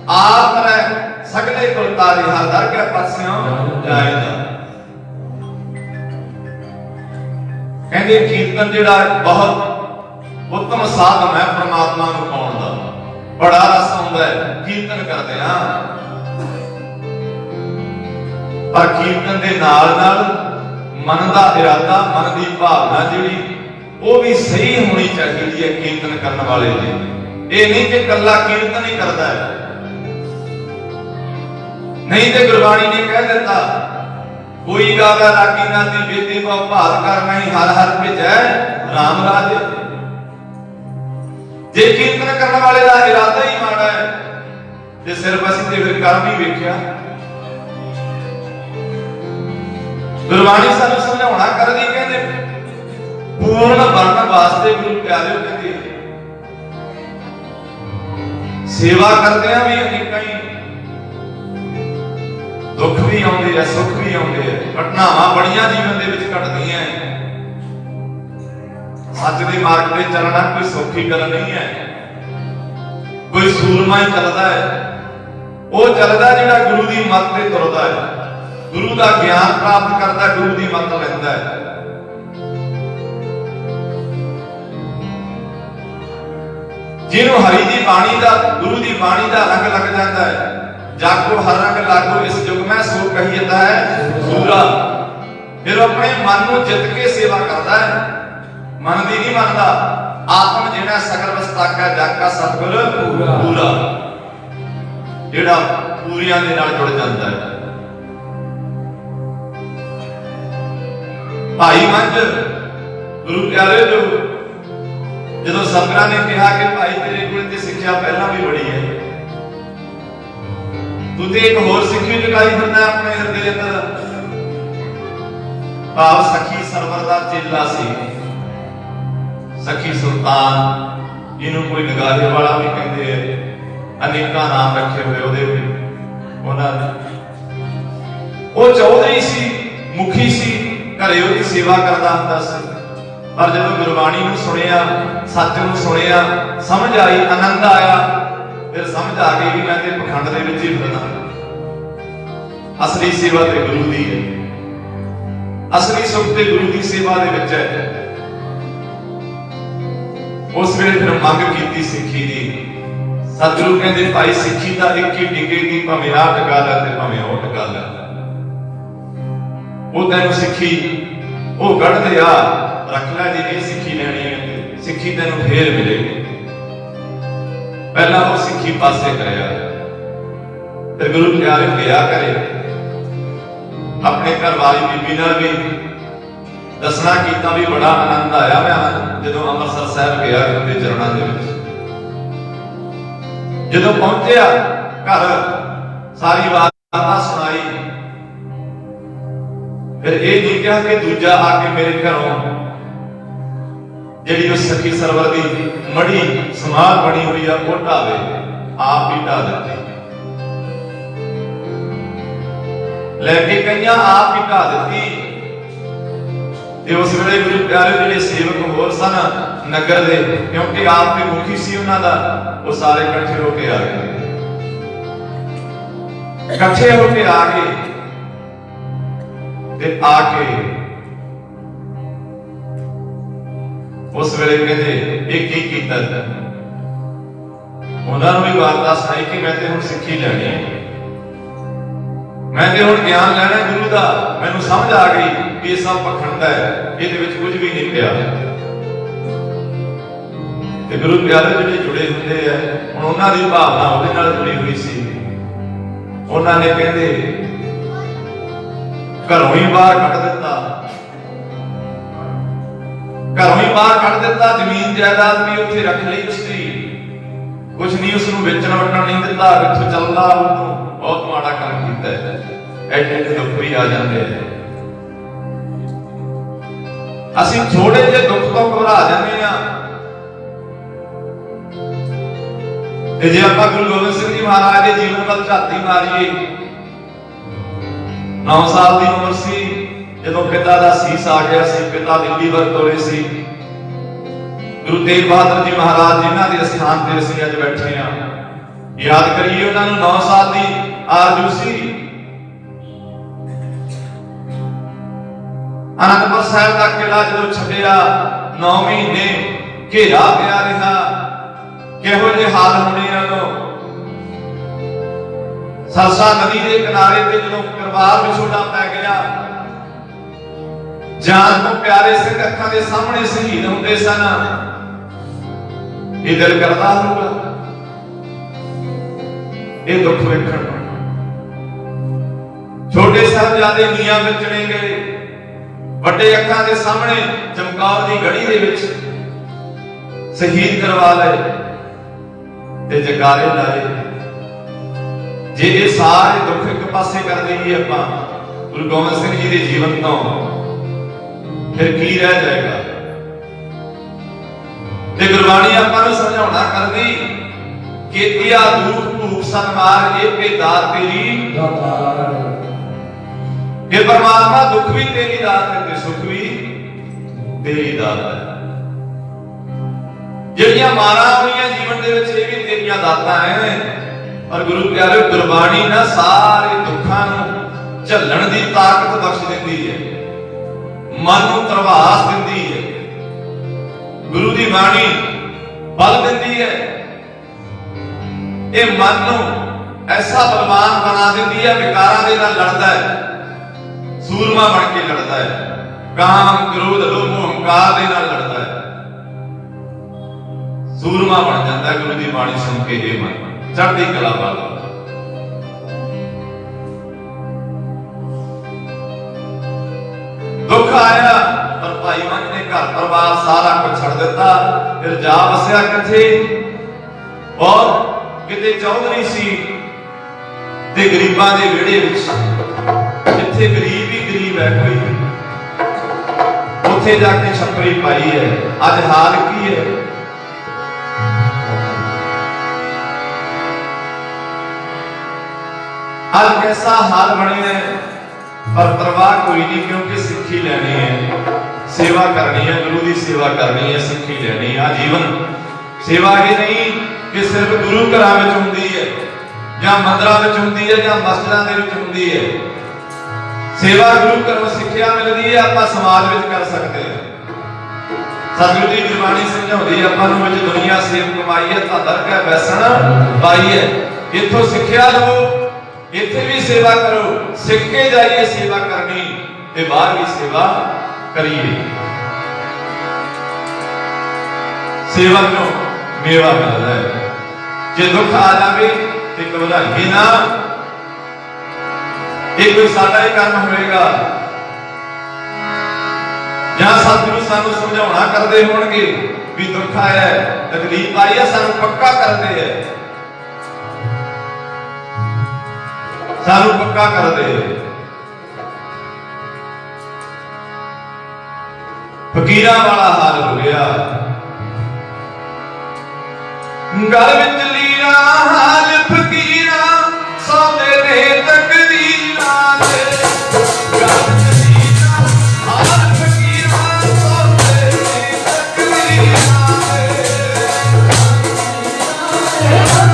Speaker 1: ਆਪ ਰਹਿ ਸਗਲੇ ਕੁਲ ਤਾਰੇ ਹਰ ਦਰ ਕੇ ਪਾਸਿਓਂ ਜਾਏਗਾ। ਕਹਿੰਦੇ ਕੀਰਤਨ ਜਿਹੜਾ ਬਹੁਤ ਉੱਤਮ ਸਾਧਨ ਹੈ ਪ੍ਰਮਾਤਮਾ ਨੂੰ ਪਾਉਣ ਦਾ, ਬੜਾ ਰਸ ਆਉਂਦਾ ਹੈ ਕੀਰਤਨ ਕਰਦੇ ਆ। ਪਰ ਕੀਰਤਨ ਦੇ ਨਾਲ ਨਾਲ ਮਨ ਦਾ ਇਰਾਦਾ, ਮਨ ਦੀ ਭਾਵਨਾ ਜਿਹੜੀ ਉਹ ਵੀ ਸਹੀ ਹੋਣੀ ਚਾਹੀਦੀ ਹੈ ਕੀਰਤਨ ਕਰਨ ਵਾਲੇ ਦੀ। ਇਹ ਨਹੀਂ ਕਿ ਇਕੱਲਾ ਕੀਰਤਨ ਹੀ ਕਰਦਾ ਹੈ, ਨਹੀਂ ਤੇ ਗੁਰਬਾਣੀ ਨੇ ਕਹਿ ਦਿੱਤਾ ਕੋਈ ਗਾਵੇ ਰਾਗੀ ਨਾ ਦੀ ਬੇਦੀ ਬਹੁ ਭਾਲ ਕਰ ਨਹੀਂ ਹਰ ਹਰ ਭਿਜੈ ਰਾਮ ਰਾਜੇ। ਜੇ ਕੀਰਤਨ ਕਰਨ ਵਾਲੇ ਦਾ ਇਰਾਦਾ ਹੀ ਮਾੜਾ ਹੈ ਤੇ ਸਿਰਫ ਤੇ ਫਿਰ ਕਰਮ ਹੀ ਵੇਖਿਆ। ਗੁਰਬਾਣੀ ਸਾਨੂੰ ਸਮਝਾਉਣਾ ਕਰਦੀ, ਕਹਿੰਦੇ ਪੂਰਨ ਬਣਨ ਵਾਸਤੇ ਗੁਰੂ ਪਿਆਰਿਓ ਕਹਿੰਦੇ ਸੇਵਾ ਕਰਦੇ ਆ ਵੀ ਅਨੇਕਾਂ ਹੀ ਦੁੱਖ ਵੀ ਆਉਂਦੇ ਆ, ਸੁੱਖ ਵੀ ਆਉਂਦੇ ਆ, ਘਟਨਾਵਾਂ ਬੜੀਆਂ ਜੀਵਨ ਦੇ ਵਿੱਚ ਘਟਦੀਆਂ। ਸੱਚ ਦੇ ਮਾਰਗ ਤੇ ਚੱਲਣਾ ਕੋਈ ਸੌਖੀ ਗੱਲ ਨਹੀਂ ਹੈ। ਕੋਈ ਸੂਰਮਾ ਹੀ ਚੱਲਦਾ ਹੈ, ਉਹ ਚੱਲਦਾ ਜਿਹੜਾ ਗੁਰੂ ਦੀ ਮੱਤ ਤੇ ਤੁਰਦਾ ਹੈ, ਗੁਰੂ ਦਾ ਗਿਆਨ ਪ੍ਰਾਪਤ ਕਰਦਾ, ਗੁਰੂ ਦੀ ਮੱਤ ਲੈਂਦਾ ਹੈ। ਜਿਹਨੂੰ ਹਰੀ ਦੀ ਬਾਣੀ ਦਾ, ਗੁਰੂ ਦੀ ਬਾਣੀ ਦਾ ਰੰਗ ਲੱਗ ਜਾਂਦਾ ਹੈ, ਜਾਗੋ ਹਰ ਰੰਗ ਲਾਗੋ ਇਸ ਯੁਗ ਮੈਂ ਸੋ ਕਹੀਦਾ ਹੈ ਸੂਰਾ। ਫਿਰ ਆਪਣੇ ਮਨ ਨੂੰ ਜਿੱਤ ਕੇ ਸੇਵਾ ਕਰਦਾ ਹੈ, ਮਨ ਦੀ ਨਹੀਂ ਮੰਨਦਾ। ਆਤਮ ਜਿਹੜਾ ਸਗਲ ਵਸਤਾਕਾ ਜਾਕਾ ਸਤਿਗੁਰ ਪੂਰਾ, ਜਿਹੜਾ ਪੂਰੀਆਂ ਦੇ ਨਾਲ ਜੁੜ ਜਾਂਦਾ ਹੈ। ਭਾਈ ਮੰਝ ਗੁਰੂ ਪਿਆਰੇ ਜੋ ਜਦੋਂ ਸਤਿਗੁਰਾਂ ਨੇ ਕਿਹਾ ਕਿ ਭਾਈ ਤੇਰੇ ਕੋਲ ਤੇ ਸਿੱਖਿਆ ਪਹਿਲਾਂ ਵੀ ਬੜੀ ਹੈ, ਤੂੰ ਤੇ ਇੱਕ ਹੋਰ ਸਿੱਖੀ ਜਗਾਈ ਦਿੰਦਾ ਆਪਣੇ ਹਿਰਦੇ ਦੇ ਅੰਦਰ। ਭਾਵ ਸਖੀ ਸਰਵਰ ਦਾ ਚੇਲਾ ਸੀ, ਸਖੀ ਸੁਲਤਾਨ ਜਿਹਨੂੰ ਕੋਈ ਨਗਾਰੇ ਵਾਲਾ ਵੀ ਕਹਿੰਦੇ ਆ, ਅਨੇਕਾਂ ਨਾਮ ਰੱਖੇ ਹੋਏ ਉਹਦੇ ਵੀ ਉਹਨਾਂ ਨੇ। ਉਹ ਚੌਧਰੀ ਸੀ, ਮੁਖੀ ਸੀ, ਘਰੇ ਉਹਦੀ ਸੇਵਾ ਕਰਦਾ ਹੁੰਦਾ ਸੀ। ਪਰ ਜਦੋਂ ਗੁਰਬਾਣੀ ਨੂੰ ਸੁਣਿਆ, ਸੱਚ ਨੂੰ ਸੁਣਿਆ, ਸਮਝ ਆਈ, ਆਨੰਦ ਆਇਆ, ਫਿਰ ਸਮਝ ਆ ਗਈ ਵੀ ਮੈਂ ਤੇ ਪਖੰਡ ਦੇ ਵਿੱਚ ਹੀ ਫਿਰਨਾ। ਅਸਲੀ ਸੇਵਾ ਤੇ ਗੁਰੂ ਦੀ ਹੈ, ਅਸਲੀ ਸੁਖ ਤੇ ਗੁਰੂ ਦੀ ਸੇਵਾ ਦੇ ਵਿੱਚ ਹੈ। ਉਸ ਵੇਲੇ ਫਿਰ ਮੰਗ ਕੀਤੀ ਸਿੱਖੀ ਦੀ। ਸਤਿਗੁਰੂ ਕਹਿੰਦੇ ਭਾਈ ਸਿੱਖੀ ਤਾਂ ਇੱਕ ਹੀ ਡਿੱਗੇਗੀ, ਭਾਵੇਂ ਆਹ ਟਿਕਾ ਲੈ ਤੇ ਭਾਵੇਂ ਉਹ ਟਿਕਾ ਲੈ। ਉਹ ਤੈਨੂੰ ਸਿੱਖੀ ਉਹ ਗੜ੍ਹਦੇ ਆ ਰੱਖ ਲੈ, ਜੇ ਇਹ ਸਿੱਖੀ ਲੈਣੀ ਹੈ ਸਿੱਖੀ ਤੈਨੂੰ ਫੇਰ ਮਿਲੇਗੀ। ਪਹਿਲਾਂ ਉਹ ਸਿੱਖੀ ਪਾਸੇ ਕਰਿਆ ਤੇ ਗੁਰੂ ਪਿਆਰੇ ਗਿਆ ਕਰੇ। ਆਪਣੇ ਘਰ ਵਾਲੀ ਬੀਬੀ ਨਾਲ ਵੀ ਦੱਸਣਾ ਕੀਤਾ ਵੀ ਬੜਾ ਆਨੰਦ ਆਇਆ ਮੈਂ ਜਦੋਂ ਅੰਮ੍ਰਿਤਸਰ ਸਾਹਿਬ ਗਿਆ ਉਹਦੇ ਚਰਨਾਂ ਦੇ ਵਿੱਚ। ਜਦੋਂ ਪਹੁੰਚਿਆ ਘਰ ਸਾਰੀ ਬਾਤ ਸੁਣਾਈ, ਫਿਰ ਇਹ ਨਹੀਂ ਕਿਹਾ ਕਿ ਦੂਜਾ ਆ ਕੇ ਮੇਰੇ ਘਰੋਂ ਜਿਹੜੀ ਉਹ ਸਖੀ ਸਰਵਰ ਦੀ ਮੜੀ ਸਮਾਧ ਬਣੀ ਹੋਈ ਆ ਉਹ ਢਾਵੇ, ਆਪ ਹੀ ਢਾ ਦਿੱਤੀ। ਲੈ ਕੇ ਕਈਆਂ ਆਪ ਹੀ ਢਾ ਦਿੱਤੀ। ਤੇ ਉਸ ਵੇਲੇ ਗੁਰੂ ਪਿਆਰੇ ਜਿਹੜੇ ਸੇਵਕ ਹੋਰ ਸਨ ਨਗਰ ਦੇ, ਕਿਉਂਕਿ ਆਪ ਤੇ ਮੁਖੀ ਸੀ ਉਹਨਾਂ ਦਾ, ਉਹ ਸਾਰੇ ਇਕੱਠੇ ਹੋ ਕੇ ਆ ਗਏ। ਇਕੱਠੇ ਹੋ ਕੇ ਆ ਗਏ ਤੇ ਆ ਕੇ ਉਸ ਵੇਲੇ ਕਹਿੰਦੇ ਇਹ ਕੀ ਕੀਤਾ। ਉਹਨਾਂ ਨੂੰ ਵੀ ਵਾਰਤਾ ਸੁਣਾਈ ਕਿ ਮੈਂ ਤੇ ਹੁਣ ਸਿੱਖੀ ਲੈਣੀ ਹੈ, ਮੈਂ ਤੇ ਹੁਣ ਗਿਆਨ ਲੈਣਾ ਗੁਰੂ ਦਾ। ਮੈਨੂੰ ਸਮਝ ਆ ਗਈ ਕਿ ਇਹ ਸਭ ਪਖੰਡ ਹੈ, ਇਹਦੇ ਵਿੱਚ ਕੁਝ ਵੀ ਨਹੀਂ ਪਿਆ। ਤੇ ਗੁਰੂ ਪਿਆਰੇ ਜਿਹੜੇ ਜੁੜੇ ਹੁੰਦੇ ਆ, ਹੁਣ ਉਹਨਾਂ ਦੀ ਭਾਵਨਾ ਉਹਦੇ ਨਾਲ ਜੁੜੀ ਹੋਈ ਸੀ। ਉਹਨਾਂ ਨੇ ਕਹਿੰਦੇ घरों ही बाहर कट दिता, घरों ही बाहर कट दिता। जमीन जायदाद भी उत्थे रख ली उसकी, कुछ नहीं उसनूं वेचण वटण नहीं दिता, कित्थों चलदा ਉਹਨੂੰ बहुत माड़ा काम कीता है। ऐडे दुख भी आ जाते हैं। ਅਸੀਂ थोड़े ਜਿਹੇ दुख तो घबरा जाते हैं। ਤੇ ਜੇ ਆਪਾਂ ਗੁਰੂ ਗੋਬਿੰਦ ਸਿੰਘ ਜੀ ਮਹਾਰਾਜ ਦੇ ਜੀਵਨ ਵੱਲ ਝਾਤੀ ਮਾਰੀਏ, 9 ਸਾਲ ਦੀ ਉਮਰ ਸੀ ਜਦੋਂ ਪਿਤਾ ਦਾ ਸੀਸ ਆ ਗਿਆ ਸੀ, ਪਿਤਾ ਦਿੱਲੀ ਵੱਲ ਤੋਰੇ ਸੀ। ਗੁਰੂ ਤੇਗ ਬਹਾਦਰ ਜੀ ਮਹਾਰਾਜ ਜਿਨ੍ਹਾਂ ਦੇ ਸਥਾਨ ਤੇ ਅਸੀਂ ਅੱਜ ਬੈਠੇ ਆ, ਯਾਦ ਕਰੀਏ ਉਹਨਾਂ ਨੂੰ 9 ਸਾਲ ਦੀ ਆਰਜ਼ੂ ਸੀ। ਅਨੰਦਪੁਰ ਸਾਹਿਬ ਦਾ ਕਿਲਾ ਜਦੋਂ ਛੱਡਿਆ, 9 ਮਹੀਨੇ ਘੇਰਾ ਪਿਆ ਰਿਹਾ। ਕਿਹੋ ਜਿਹੇ ਹਾਲ ਹੋਣੇ ਆ। ਸਰਸਾ ਨਦੀ ਦੇ ਕਿਨਾਰੇ ਤੇ ਜਦੋਂ ਪਰਿਵਾਰ ਵਿਛੋੜਾ ਪੈ ਗਿਆ, ਜਾਨ ਤੋਂ ਪਿਆਰੇ ਸਿੰਘ ਅੱਖਾਂ ਦੇ ਸਾਹਮਣੇ ਸ਼ਹੀਦ ਹੁੰਦੇ ਸਨ। ਇਹ ਦਿਲ ਕਰਦਾ ਹੋਊਗਾ ਇਹ ਦੁੱਖ ਵੇਖਣ ਨੂੰ। ਛੋਟੇ ਸਾਹਿਬਜ਼ਾਦੇ ਨੀਹਾਂ ਵਿੱਚ ਚਲੇ ਗਏ, ਵੱਡੇ ਅੱਖਾਂ ਦੇ ਸਾਹਮਣੇ ਚਮਕੌਰ ਦੀ ਗੜੀ ਦੇ ਵਿੱਚ ਸ਼ਹੀਦ ਕਰਵਾ ਲਏ ਤੇ ਜਗਾਰੇ ਲਾਏ। ਜੇ ਇਹ ਸਾਰੇ ਦੁੱਖ ਇੱਕ ਪਾਸੇ ਕਰ ਦਈਏ ਆਪਾਂ ਗੁਰੂ ਗੋਬਿੰਦ ਸਿੰਘ ਜੀ ਦੇ ਜੀਵਨ ਤੋਂ, ਫਿਰ ਕੀ ਰਹਿ ਜਾਏਗਾ। ਤੇ ਗੁਰਬਾਣੀ ਆਪਾਂ ਨੂੰ ਸਮਝਾਉਣਾ ਕਰਦੀ ਕਿ ਇਹ ਦੁੱਖ ਭੂਖ ਸੰਮਾਰ ਇਹ ਕੇ ਦਾਤ ਤੇਰੀ ਦਾਤਾਰ। ਇਹ ਪਰਮਾਤਮਾ ਦੁੱਖ ਵੀ ਤੇਰੀ ਦਾਤ ਹੈ ਤੇ ਸੁੱਖ ਵੀ ਤੇਰੀ ਦਾਤ ਹੈ। ਜਿਹੜੀਆਂ ਮਾਰਾਂ ਹੋਈਆਂ ਜੀਵਨ ਦੇ ਵਿੱਚ, ਇਹ ਵੀ ਤੇਰੀਆਂ ਦਾਤਾਂ ਹੈ। ਪਰ ਗੁਰੂ ਪਿਆਰੇ ਗੁਰਬਾਣੀ ਨਾ ਸਾਰੇ ਦੁੱਖਾਂ ਨੂੰ ਝੱਲਣ ਦੀ ਤਾਕਤ ਬਖਸ਼ ਦਿੰਦੀ ਹੈ, ਮਨ ਨੂੰ ਤਰਵਾਸ ਦਿੰਦੀ ਹੈ। ਗੁਰੂ ਦੀ ਬਾਣੀ ਬਲ ਦਿੰਦੀ ਹੈ। ਇਹ ਮਨ ਨੂੰ ਐਸਾ ਬਲਵਾਨ ਬਣਾ ਦਿੰਦੀ ਹੈ, ਵਿਕਾਰਾਂ ਦੇ ਨਾਲ ਲੜਦਾ ਹੈ, ਸੂਰਮਾ ਬਣ ਕੇ ਲੜਦਾ ਹੈ, ਕਾਮ ਕ੍ਰੋਧ ਲੋਭ ਹੰਕਾਰ ਦੇ ਨਾਲ ਲੜਦਾ ਹੈ, ਸੂਰਮਾ ਬਣ ਜਾਂਦਾ ਹੈ। ਗੁਰੂ ਦੀ ਬਾਣੀ ਸੁਣ ਕੇ ਇਹ ਮਨ ਚੜ੍ਹਦੀ ਕਲਾ ਵਾਲਾ। ਦੁੱਖ ਆਇਆ ਪਰ ਭਾਈ ਮਨ ਨੇ ਘਰ ਪਰਿਵਾਰ ਸਾਰਾ ਕੁਝ ਛੱਡ ਦਿੱਤਾ। ਫਿਰ ਜਾ ਵਸਿਆ ਕਿੱਥੇ? ਔਰ ਕਿਤੇ ਚੌਧਰੀ ਸੀ ਤੇ ਗਰੀਬਾਂ ਦੇ ਵਿਹੜੇ ਵਿੱਚ, ਜਿੱਥੇ ਗਰੀਬ ਹੀ ਗਰੀਬ ਹੈ ਕੋਈ, ਉੱਥੇ ਜਾ ਕੇ ਛੱਪਰੀ ਪਾਈ ਹੈ। ਅੱਜ ਹਾਲ ਕੀ ਹੈ? ਅੱਜ कैसा हाल बने है, पर परवाह कोई नहीं, क्योंकि सिक्खी लेनी है, सेवा करनी है, गुरु की सेवा करनी है, सिक्खी लेनी है। जीवन सेवा ही नहीं कि सिर्फ गुरु घरां विच हुंदी है या मंदिरां विच हुंदी है या मस्जिदां दे विच हुंदी है। सेवा गुरु घरों सिੱਖਿਆ मिलती है, आपां समाज विच कर सकते हैं। सतगुरु जी गुरबाणी समझाउंदी है आपां नूं, विच दुनिया सेव कमाई है तां दरगाह बैसण पाई है। इत्थों सिੱਖਿਆ लवो, इत्थे भी सेवा करो, सीख के जाइए सेवा करनी ते बाहर भी सेवा करिए। सेवा क्यों मेवा मिलता है। जे दुख आ जाए तो घबराइए ना, ये कोई साडा ही कर्म होएगा या सतगुरु सानू समझाउणा करदे होणगे भी दुख आया है, तकलीफ आई है, सानू पक्का करदे है, सानू पक्का कर दे। फकीरा वाला हाल हो गया। गल विच लीरा हाल फकीरा, सौदे ने तकदीरा दे। गल विच लीरा हाल फकीरा, सौदे ने तकदीरा दे।
Speaker 2: Yeah.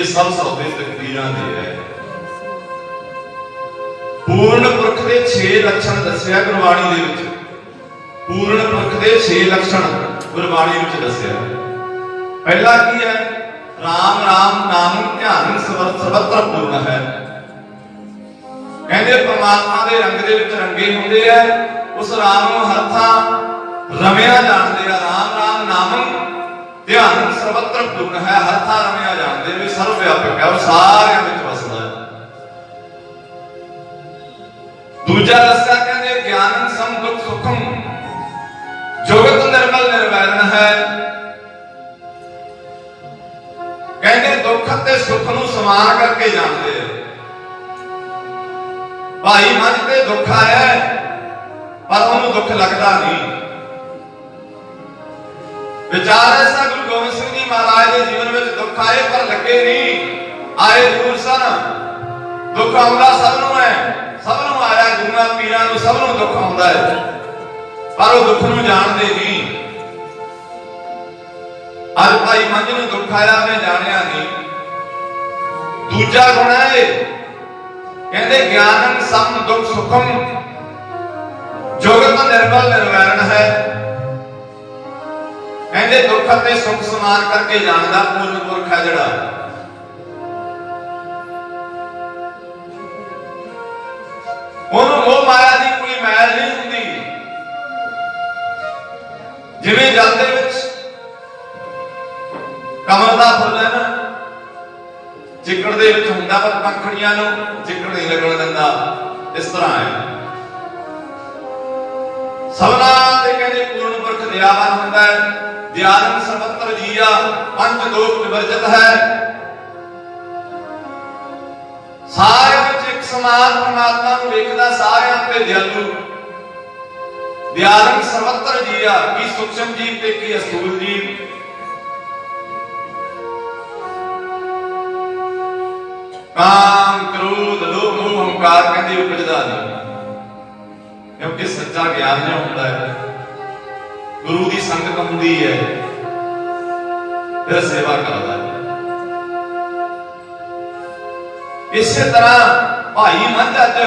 Speaker 1: सब सौदे तकदीरां दे है। पूर्ण पुरख दे 6 लक्षण दस्या गुरबाणी दे विच। पूर्ण पुरख दे 6 लक्षण गुरबाणी विच दस्या। पहला की है राम राम नाम ध्यान सर्वत्र पूर्ण है। कहते परमात्मा दे रंग दे विच रंगे हुंदे है। उस राम नूं हर थां रमिया जाणदे आ। राम राम नाम ध्यान सर्वत्र पूर्ण है। हर थां रमिया जानते भी सर्व व्यापक है और सारे विच वसदा है। दूजा दस्या कहते ज्ञान सम दुख सुखम जुगत निर्मल निर्वैरण है। कहते दुख ते सुख नूं समान करके जानते हैं। भाई मन ते दुख आया पर उन्हें दुख लगता नहीं। विचार ऐसा गुरु गोबिंद सिंह जी महाराज के जीवन में दुख आए पर लगे नहीं। आए जरूर सन। दुख आउंदा सब नूं है। सब नूं आया गुरुआं पीरां नूं सब नूं दुख आउंदा है पर वो दुख नूं जानदे नहीं। अज भाई मंझ नूं दुख आया मैं जानिया नहीं। दूजा गुण है कहंदे ज्ञानन सम दुख सुखम जुगत निर्मल निर्वैरण है। कहते दुख ते सुख समान करके जानदा पूर्ण पुरख है जिहड़ा। ओनू मोह माया दी कोई मैल नहीं हुंदी। जिवें जल दे विच कमल दा फुल है ना चिकड़ दे विच हुंदा पर पंखड़ियां नूं चिकड़ नहीं लगण दिंदा। इस तरह है सबना ते कहते पूर्ण पुरख दयावान हुंदा है। दयालन सर्वत्र जिया पंच लोक विवर्जित है। सारे विच एक समान परमात्मा नूं वेखदा सारियां ते दयालु। दयालन सर्वत्र जिया की सूक्ष्म जीव ते की अस्थूल जीव। काम क्रोध लोभ मोह अहंकार कहंदे उपजदा नहीं। क्योंकि सच्चा ज्ञान जो हुंदा है गुरु की संगत हुंदी है फिर सेवा करता है। इस तरह भाई मंझ अज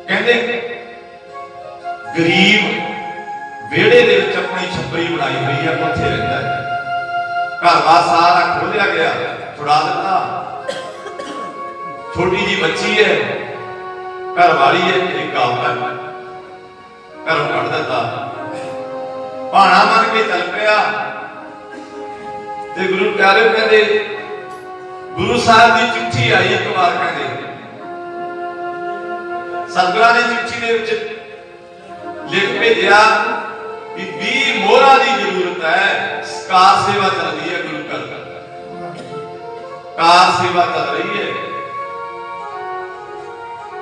Speaker 1: कहंदे गरीब वेड़े दे विच अपनी छपरी बनाई हुई है। उत्थे रहिंदा है। घर बार सारा खोलिया गया छुड़ा दिता। छोटी जी बच्ची है घर वाली है एक आप है घरों कढ़ दिता। भाणा मन के चल पिया ते गुरु प्यारे कहते गुरु साहब की चिट्ठी आई एक बार कहते सतगुरां ने चिट्ठी दे विच लिख भेजिया कि 20 मोहरां की जरूरत है। कार सेवा चल रही है गुरु घर कार सेवा चल रही है।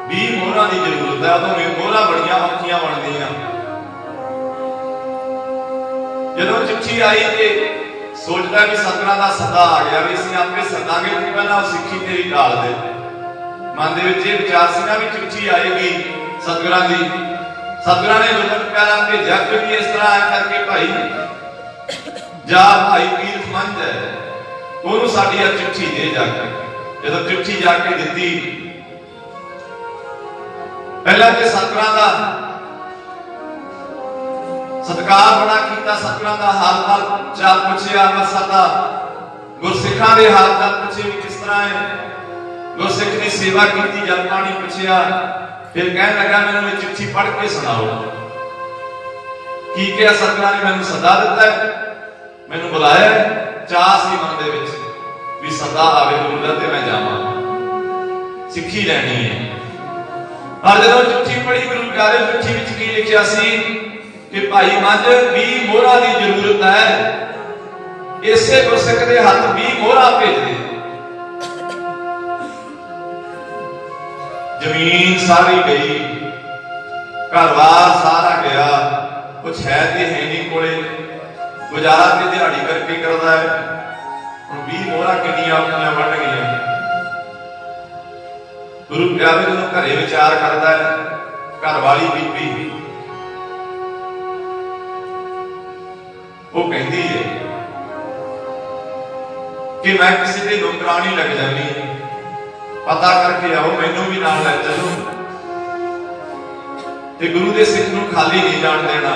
Speaker 1: 20 मोहरां की जरूरत है। उदों मोहरां बड़ियां औखियां बनदियां। जदों चिट्ठी आई कि सोचदा भी सतगुरां दा सदा आ गया भी असीं आपे सदांगे ते पहलां सिੱਖੀ तेरी टाल दे। मन दे विच विचार सी ना भी चिट्ठी आएगी सतगुरां दी। सतगुरां ने गुरमत प्यारा भेजा कि इस तरह करके भाई जा भाई पीर मंझ है ओनू साडी चिट्ठी दे जाके। जदों चिट्ठी जाके दित्ती पहला ते सतगुरां दा सत्कार बड़ा कीता। सतगुरां दा हाल चाल चाल पुछया। अमृतसर दा गुरसिखां दे हाल चाल पुछे किस तरह है। गुरसिख दी सेवा कीती जल पानी पुछया फिर कहने लगा मैंने चिट्ठी पढ़ के सुनाओ की क्या सतगुरां ने मैंने सदा दिता है, मैंने बुलाया, चाह सी मन दे विच भी सदा आवे गुरु दा ते मैं जावां सिੱਖੀ ਲੈਣੀ है। पर जब चिट्ठी पढ़ी गुरु प्यारे चिट्ठी विच की लिखिया सी कि भाई मंझ 20 मोहरां दी जरूरत है, इसे गुरसिख दे हत्थ 20 मोहरां भेज दे। जमीन सारी गई, घर-बार सारा गया, कुछ है ते है नहीं कोले, गुजारा ते दिहाड़ी करके करदा है। हुण 20 मोहरां किन्नियां अपनियां बन गईयां। गुरु प्यारे जो घरे विचार करता है, घर वाली बीबी वो कहती है कि मैं किसी की नौकरानी लग जानी, पता करके आओ मैनू भी नाल ले चलो, ते गुरु के सिख नूं खाली नहीं जान देना।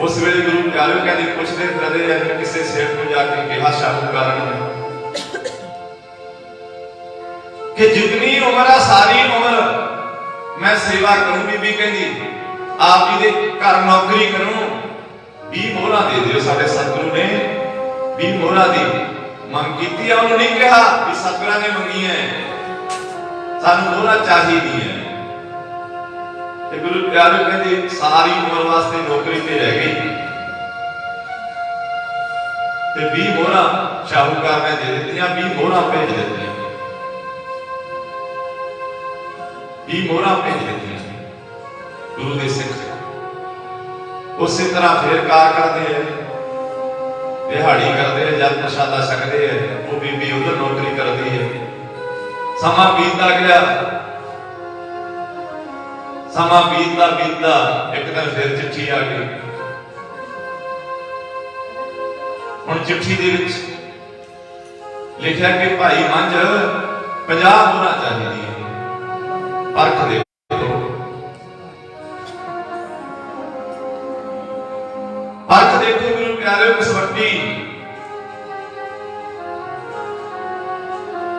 Speaker 1: उस वेले गुरु प्यारे कहते पुछते फिरदे किसी सेठ को जाके कहा शाहूकार ने कि जितनी उम्र है सारी उम्र मैं सेवा करूं। बीबी कहती आप जी दे घर नौकरी करूं, 20 मोहरां दे दिओ। साडे सतगुरु ने 20 मोहरां दी मंग कीती है, उन्होंने नहीं कहा कि सतगुरां ने मंगी है, सानू मोहरां चाहिदी है। ते गुरु प्यारे कहते सारी उम्र वास्ते नौकरी ते रह गई ते 20 मोहरां शाहूकार ने दे दित्तियां, 20 मोहरां भेज दित्तियां, 20 मोहरां भेज दित्तियां गुरु के सिख। उसी तरह फिर कार करते हैं, दिहाड़ी करते हैं, जल प्रसादा छकते हैं, वो बीबी उधर नौकरी करती है। समा बीतता गया, समा बीतता बीतता एक दिन फिर चिट्ठी आ गई। हुण चिट्ठी दे विच लिखिया कि भाई मंझ 50 मोहरां चाहिदी है, परख देखो। परख देखो गुरु प्यारे कसौटी,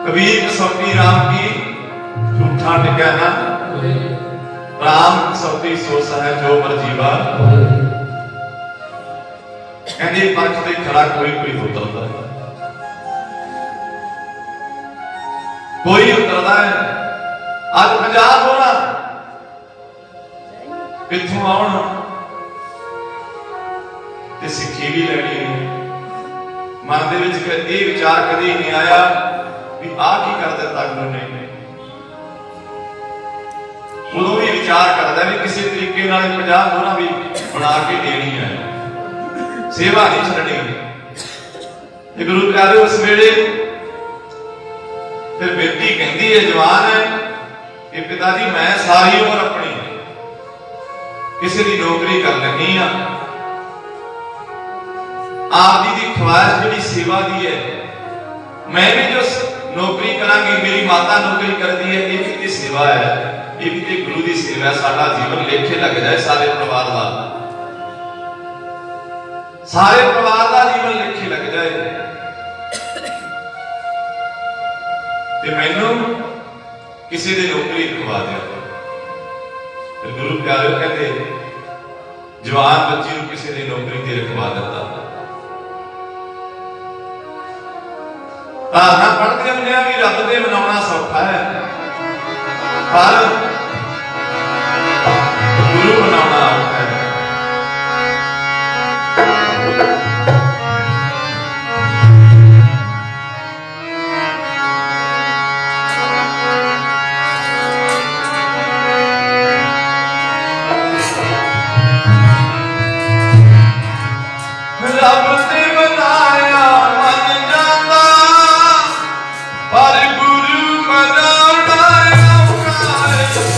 Speaker 1: कबीर कसौटी राम की झूठा टिका ना, राम कसौटी सो है जो मरजीवा। कहने परख दे खड़ा कोई कोई उतरता है, कोई उतरता है। आज 50 मोहरां कित्थों आउण ते सिੱਖੀ भी लैनी है। मन दे विच ये विचार कदी नहीं आया भी आ की कर दिता गुरु ने। उदों भी विचार करता भी किसी तरीके नाल 50 मोहरां भी बना के देनी है, सेवा नहीं छड्डनी। गुरु प्यारे उस वेले फिर बेटी कहती है, जवान है कि पिताजी मैं सारी उम्र अपनी किसी की नौकरी कर लगी हाँ, आप जी की ख्वाहिश जी सेवा दी है, मैं भी जो नौकरी करांगी, मेरी माता नौकरी करती है, ये भी सेवा है, ये भी गुरु की सेवा है। साडा जीवन लेखे लग जाए, सारे परिवार का, सारे परिवार का जीवन लेखे लग जाए। ते मैनू किसी की नौकरी रखवा दिया। गुरु प्यारे कहते जवान बच्ची को किसी की नौकरी ते रखवा दिता। धारणा पढ़ते हुए भी रब दे मनाना सौखा है, पर गुरु मनाना औखा है।
Speaker 2: पर गुरु मनाना औखा है।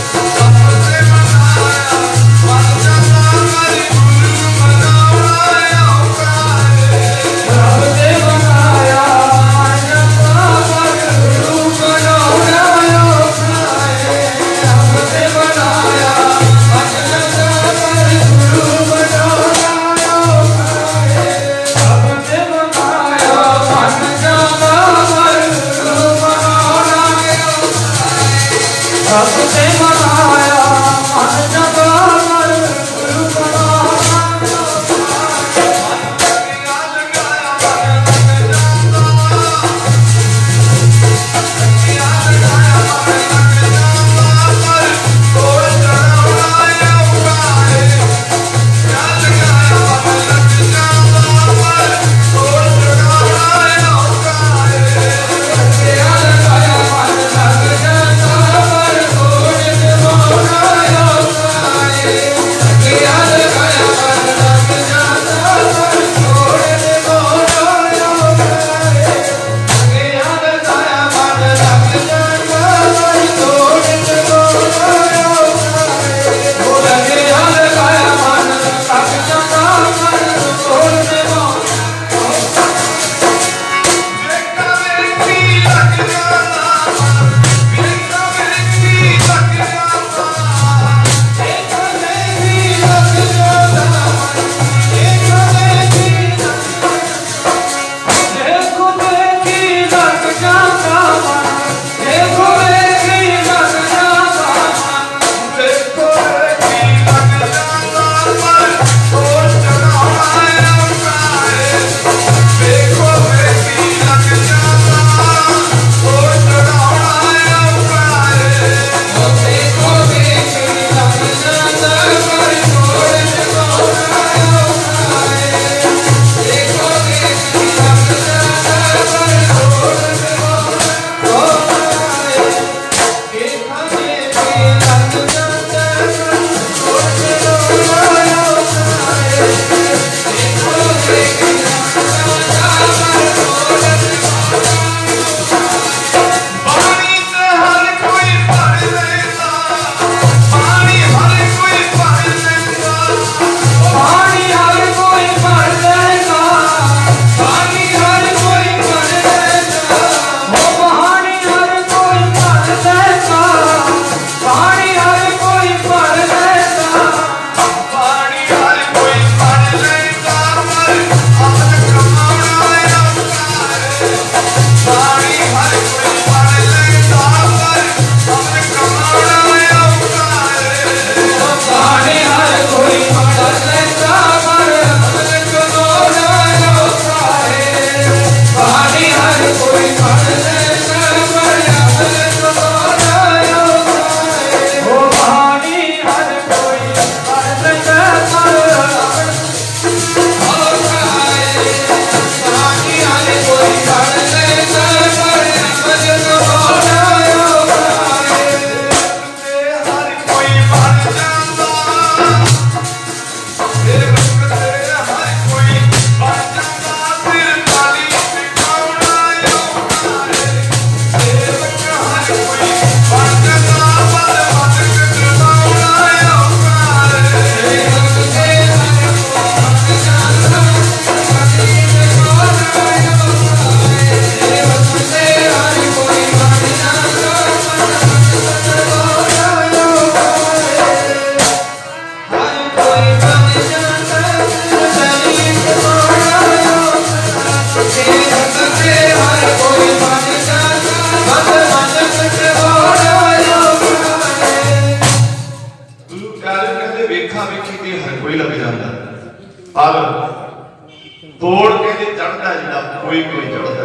Speaker 1: ਤੋੜ ਕਹਿੰਦੇ ਚੜਦਾ ਜਿਹੜਾ ਕੋਈ ਚੜਦਾ,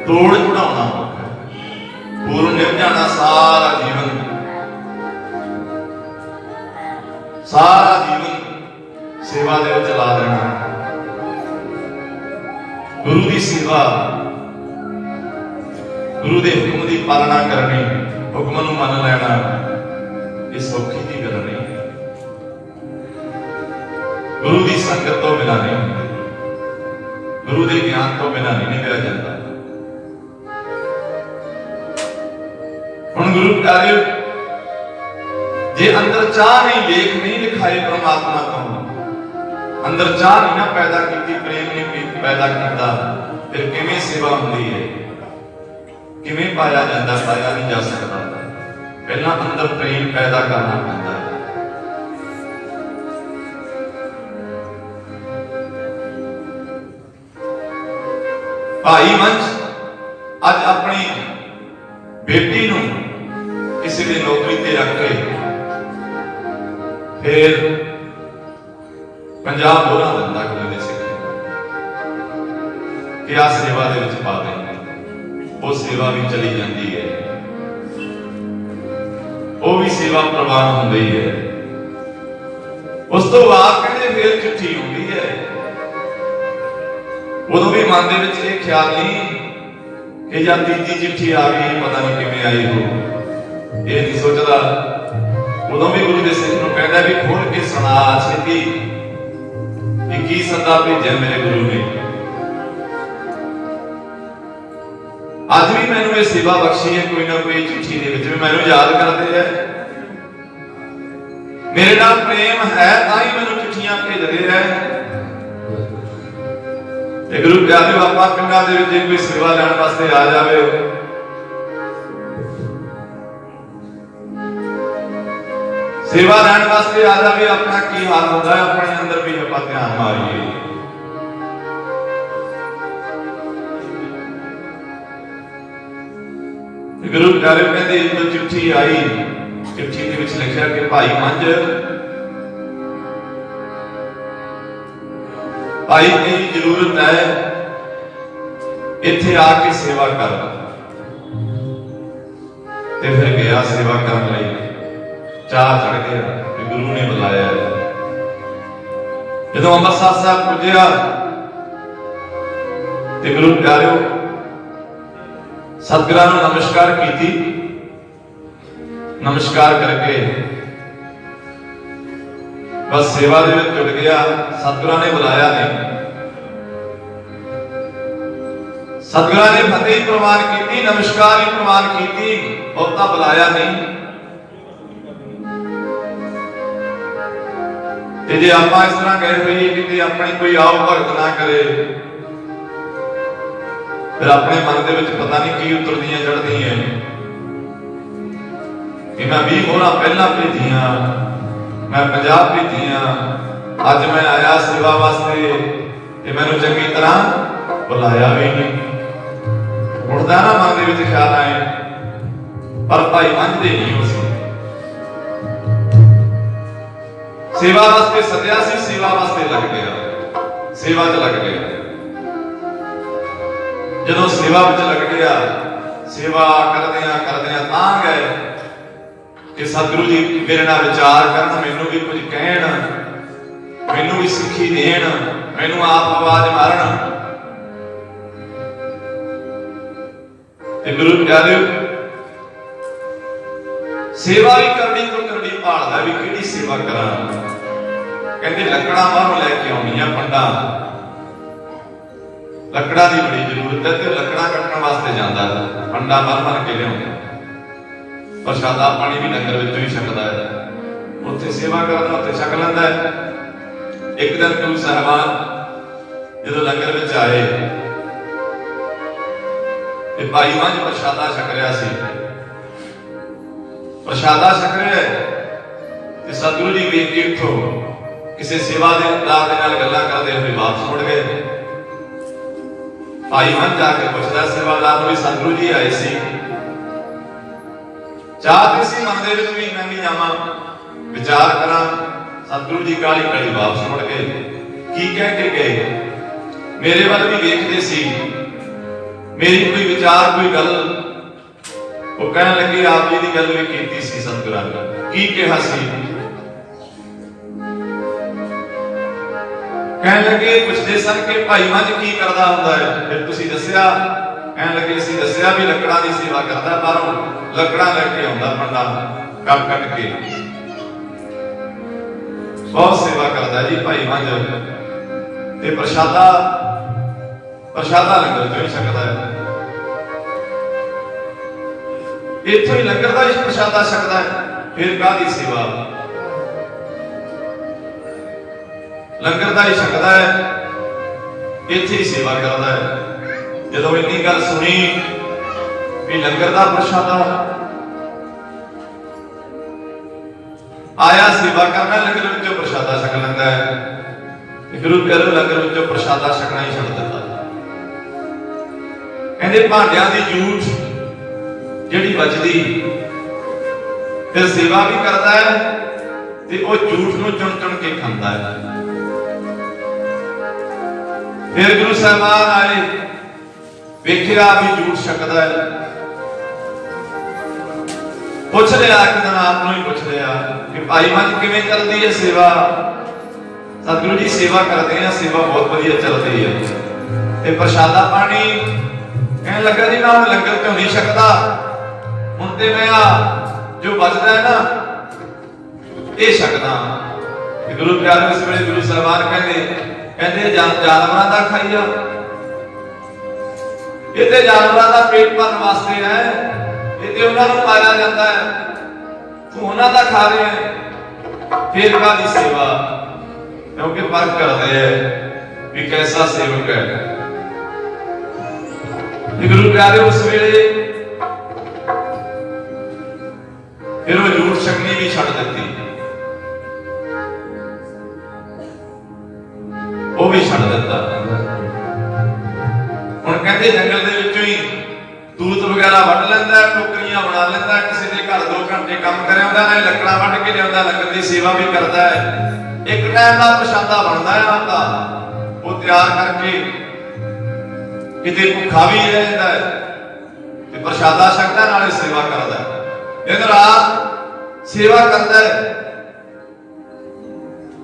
Speaker 1: ਤੋੜ ਚੜਾਉਣਾ ਔਖਾ, ਪੂਰਨ ਨਿਭ ਜਾਣਾ ਸਾਰਾ ਜੀਵਨ ਸੇਵਾ ਦੇ ਵਿੱਚ ਲਾ ਦੇਣਾ। ਗੁਰੂ ਦੀ ਸੇਵਾ, ਗੁਰੂ ਦੇ ਹੁਕਮ ਦੀ ਪਾਲਣਾ ਕਰਨੀ, ਹੁਕਮ ਨੂੰ ਮੰਨ ਲੈਣਾ, ਇਹ ਸੌਖੀ ਦੀ ਗੱਲ ਨਹੀਂ। ਗੁਰੂ ਦੀ ਸੰਗਤ ਤੋਂ ਬਿਨਾਂ ਨਹੀਂ ਹੁੰਦੀ, ਗੁਰੂ ਦੇ ਗਿਆਨ ਤੋਂ ਬਿਨਾਂ ਨਹੀਂ ਨਿਭਿਆ ਜਾਂਦਾ। ਹੁਣ ਗੁਰੂ ਪਿਆਰਿਓ, ਜੇ ਅੰਦਰ ਚਾਹ ਨਹੀਂ, ਲੇਖ ਨਹੀਂ ਲਿਖਾਏ ਪਰਮਾਤਮਾ ਤੋਂ, ਅੰਦਰ ਚਾਹ ਨਹੀਂ ਨਾ ਪੈਦਾ ਕੀਤੀ, ਪ੍ਰੇਮ ਨਹੀਂ ਪੈਦਾ ਕੀਤਾ, ਫਿਰ ਕਿਵੇਂ ਸੇਵਾ ਹੁੰਦੀ ਹੈ, ਕਿਵੇਂ ਪਾਇਆ ਜਾਂਦਾ? ਪਾਇਆ ਨਹੀਂ ਜਾ ਸਕਦਾ। ਪਹਿਲਾਂ ਅੰਦਰ ਪ੍ਰੇਮ ਪੈਦਾ ਕਰਨਾ ਪੈਂਦਾ ਹੈ। ਭਾਈ ਮੰਚ ਅੱਜ ਆਪਣੀ ਬੇਟੀ ਨੂੰ ਕਿਸੇ ਦੀ ਨੌਕਰੀ ਤੇ ਰੱਖ ਕੇ ਫਿਰ ਪੰਜਾਬ ਦੋਹਰਾ ਦਿੰਦਾ ਗੁਰੂ ਦੇ ਸਿੱਖ ਕਿ ਆ ਸੇਵਾ ਦੇ ਵਿੱਚ ਪਾ ਦੇ। ਉਹ ਸੇਵਾ ਵੀ ਚਲੀ ਜਾਂਦੀ ਹੈ, ਉਹ ਵੀ ਸੇਵਾ ਪ੍ਰਵਾਨ ਹੁੰਦੀ ਹੈ। ਉਸ ਤੋਂ ਬਾਅਦ ਕਹਿੰਦੇ ਫਿਰ ਚਿੱਠੀ ਹੁੰਦੀ ਹੈ। ਉਦੋਂ ਵੀ ਮਨ ਦੇ ਵਿੱਚ ਇਹ ਖਿਆਲ ਨਹੀਂ ਕਿ ਜਾਂ ਤੀਜੀ ਚਿੱਠੀ ਆ ਗਈ, ਪਤਾ ਨਹੀਂ ਕਿਵੇਂ ਆਈ ਹੋ, ਇਹ ਨਹੀਂ ਸੋਚਦਾ। ਉਦੋਂ ਵੀ ਗੁਰੂ ਦੇ ਸਿੱਖ ਨੂੰ ਕਹਿੰਦਾ ਵੀ ਖੋਲ ਕੇ ਸੁਣਾ ਛੇਤੀ ਕਿ ਕੀ ਸੱਦਾ ਭੇਜਿਆ ਮੇਰੇ ਗੁਰੂ ਨੇ। ਅੱਜ ਵੀ ਮੈਨੂੰ ਇਹ ਸੇਵਾ ਬਖਸ਼ੀ ਹੈ, ਕੋਈ ਨਾ ਕੋਈ ਚਿੱਠੀ ਦੇ ਵਿੱਚ ਵੀ ਮੈਨੂੰ ਯਾਦ ਕਰਦੇ ਹੈ, ਮੇਰੇ ਨਾਲ ਪ੍ਰੇਮ ਹੈ ਤਾਂ ਹੀ ਮੈਨੂੰ ਚਿੱਠੀਆਂ ਭੇਜਦੇ ਹੈ। ਤੇ ਗੁਰੂ ਪਿਆਰਿਓ, ਆਪਾਂ ਪਿੰਡਾਂ ਦੇ ਵਿੱਚ ਕੋਈ ਸੇਵਾ ਲੈਣ ਵਾਸਤੇ ਆ ਜਾਵੇ, ਸੇਵਾ ਲੈਣ ਵਾਸਤੇ ਆ ਜਾਵੇ, ਆਪਣਾ ਕੀ ਹਾਲ ਹੁੰਦਾ ਹੈ? ਆਪਣੇ ਅੰਦਰ ਵੀ ਆਪਾਂ ਧਿਆਨ ਮਾਰੀਏ। ਗੁਰੂ ਪਿਆਰਿਓ ਕਹਿੰਦੇ ਜਦੋਂ ਚਿੱਠੀ ਆਈ, ਚਿੱਠੀ ਦੇ ਵਿੱਚ ਲਿਖਿਆ ਕਿ ਭਾਈ ਮੰਝ, ਭਾਈ ਤੇਰੀ ਜ਼ਰੂਰਤ ਹੈ, ਇੱਥੇ ਆ ਕੇ ਸੇਵਾ ਕਰ। ਤੇ ਫਿਰ ਗਿਆ ਸੇਵਾ ਕਰਨ ਲਈ, ਚਾਹ ਚੜ ਗਿਆ ਕਿ ਗੁਰੂ ਨੇ ਬੁਲਾਇਆ। ਜਦੋਂ ਅੰਮ੍ਰਿਤਸਰ ਸਾਹਿਬ ਪੁੱਜਿਆ ਤੇ ਗੁਰੂ ਪਿਆਰਿਓ ਸਤਿਗੁਰਾਂ ਨੂੰ ਨਮਸਕਾਰ ਕੀਤੀ। ਨਮਸਕਾਰ ਕਰਕੇ ਬਸ ਸੇਵਾ ਦੇ ਵਿੱਚ ਜੁੜ ਗਿਆ। ਸਤਿਗੁਰਾਂ ਨੇ ਬੁਲਾਇਆ ਨਹੀਂ, ਸਤਿਗੁਰਾਂ ਨੇ ਫਤਿਹ ਹੀ ਪ੍ਰਵਾਨ ਕੀਤੀ, ਨਮਸਕਾਰ ਹੀ ਪ੍ਰਵਾਨ ਕੀਤੀ, ਬਹੁਤਾ ਬੁਲਾਇਆ ਨਹੀਂ। ਤੇ ਜੇ ਆਪਾਂ ਇਸ ਤਰ੍ਹਾਂ ਕਹਿ ਹੋਈਏ ਕਿ ਆਪਣੀ ਕੋਈ ਆਓ ਭਗਤ ਨਾ ਕਰੇ, ਫਿਰ ਆਪਣੇ ਮਨ ਦੇ ਵਿੱਚ ਪਤਾ ਨਹੀਂ ਕੀ ਉਤਰਦੀਆਂ ਚੜ੍ਹਦੀਆਂ ਕਿ ਮੈਂ 20 ਮੋਹਰਾਂ ਪਹਿਲਾਂ ਭੇਜੀਆਂ, ਮੈਂ 50 ਭੇਜੀਆਂ, ਅੱਜ ਮੈਂ ਆਇਆ ਸੇਵਾ ਵਾਸਤੇ ਤੇ ਮੈਨੂੰ ਚੰਗੀ ਤਰ੍ਹਾਂ बुलाया भी नहीं। उड़दा ना मन दे विच ख्याल आए, पर भाई मंझदे नहीं हो सी। सेवा वास्ते सद्या सी, सेवा वास्ते लग गया, सेवा च लग गया। जदों सेवा विच लग गया, सेवा करदियां तां गए कि सतगुरु जी मेरे नाल विचार करन, मैनू भी कुछ कहण, मैनू भी सिੱਖੀ देण, मैनू आप आवाज मारन। ते गुरु प्यारे सेवा भी करनी तो करनी भालदा भी किहड़ी सेवा करा। कहते लकड़ा बाहरों लैके आउणियां पंडा, लकड़ा की बड़ी जरूरत है, तो लकड़ा कट्टण वास्ते जांदा पंडा बन के लिया। प्रशादा पानी भी लंगर विचों ही छकदा है, उत्थे सेवा करदा उत्थे छक लैंदा है। एक दिन गुरु साहिबान जदों लंगर विच आए ते भाई मंझ प्रशादा छक रहा सी, प्रशादा छक रहा ते सतगुरु जी वेख के उठो किसी सेवादार दे नाल गल्लां करदे होए वापस मुड़ गए। भाई मन जाके पुछदा सेवादार नूं भी सतगुरु जी आए सी, चाहते सी मन दे विच भी मैं भी जावां विचार करां। सतगुरु जी काली काली वापस मुड़ गए। की कह के गए? मेरे वाल भी देखदे सी, मेरी कोई विचार कोई गल वो कहण लगे आप जी दी गल भी कीती सी सतगुरां ने। की कहा सी? कहण लगे पुछदे सन कि भाई मंझ की करदा हुंदा है? फिर तुसीं दस्सिया, कहण लगे असीं दस्सिया भी लकड़ां दी सेवा करदा, बाहरों लकड़ां लैके आउंदा पंडा कट के, बहुत सेवा करदा जी भाई मंझ। ते प्रशादा लंगर चों ही छकदा है, इत्थों ही लंगर दा ही प्रशादा छकदा है। फिर काहदी सेवा? लंगर दा ही छकदा है, इत्थे ही सेवा करदा है। जदों इन्नी गल सुनी भी लंगर दा प्रशादा आया, सेवा करना लंगर विचों प्रशादा छक लैंदा है। गुरु प्यारे लंगर विचों प्रशादा छकना ही छड्ड दित्ता। कहंदे भांडियां दी जूठ जिहड़ी बचदी, फिर सेवा भी करदा है ते वो जूठ नूं चुन चुन के खांदा है। फिर गुरु साहिबान आए, वेखिया भी जूठ छकदा है। पुछ लिया, एक दिन आप ही पुछ लिया कि भाई मन किवें चलदी है सेवा? सतगुरु जी सेवा करते हैं, सेवा बहुत वधिया चलती है। ते प्रशादा पानी कहने लगा जी मैं लंगर क्यों नहीं छकदा, हुण ते मैं जो बचदा है ना ये छकदा। गुरु प्यारे इस वेले गुरु साहिबान कहते जानवरां दा खाईया, ये ते जानवरां दा पेट भरन वास्ते है, ये उन्होंने पाया जाता है, तू उन्होंने खा रहे हैं। फिर काहदी सेवा? क्योंकि फर्क करते हैं भी कैसा सेवक है। गुरु प्यारे उस वेले फिर वो झूठ छकनी भी छड़ दी, वो भी छड़ दिता। हुण कहते जंगल दे विचों ही तूत वगैरह वढ़ लैंदा, टोकरियां बना लैंदा, किसी के घर 2 घंटे काम कर आउंदा, नाल लकड़ां वढ़ के लिआउंदा, लंगर दी सेवा भी करदा है। एक टाइम दा प्रशादा बनदा है आपदा, वो तैयार करके किते भुखा भी रहंदा है ते प्रशादा छकदा, नाले सेवा करदा है। दिन रात सेवा करदा है।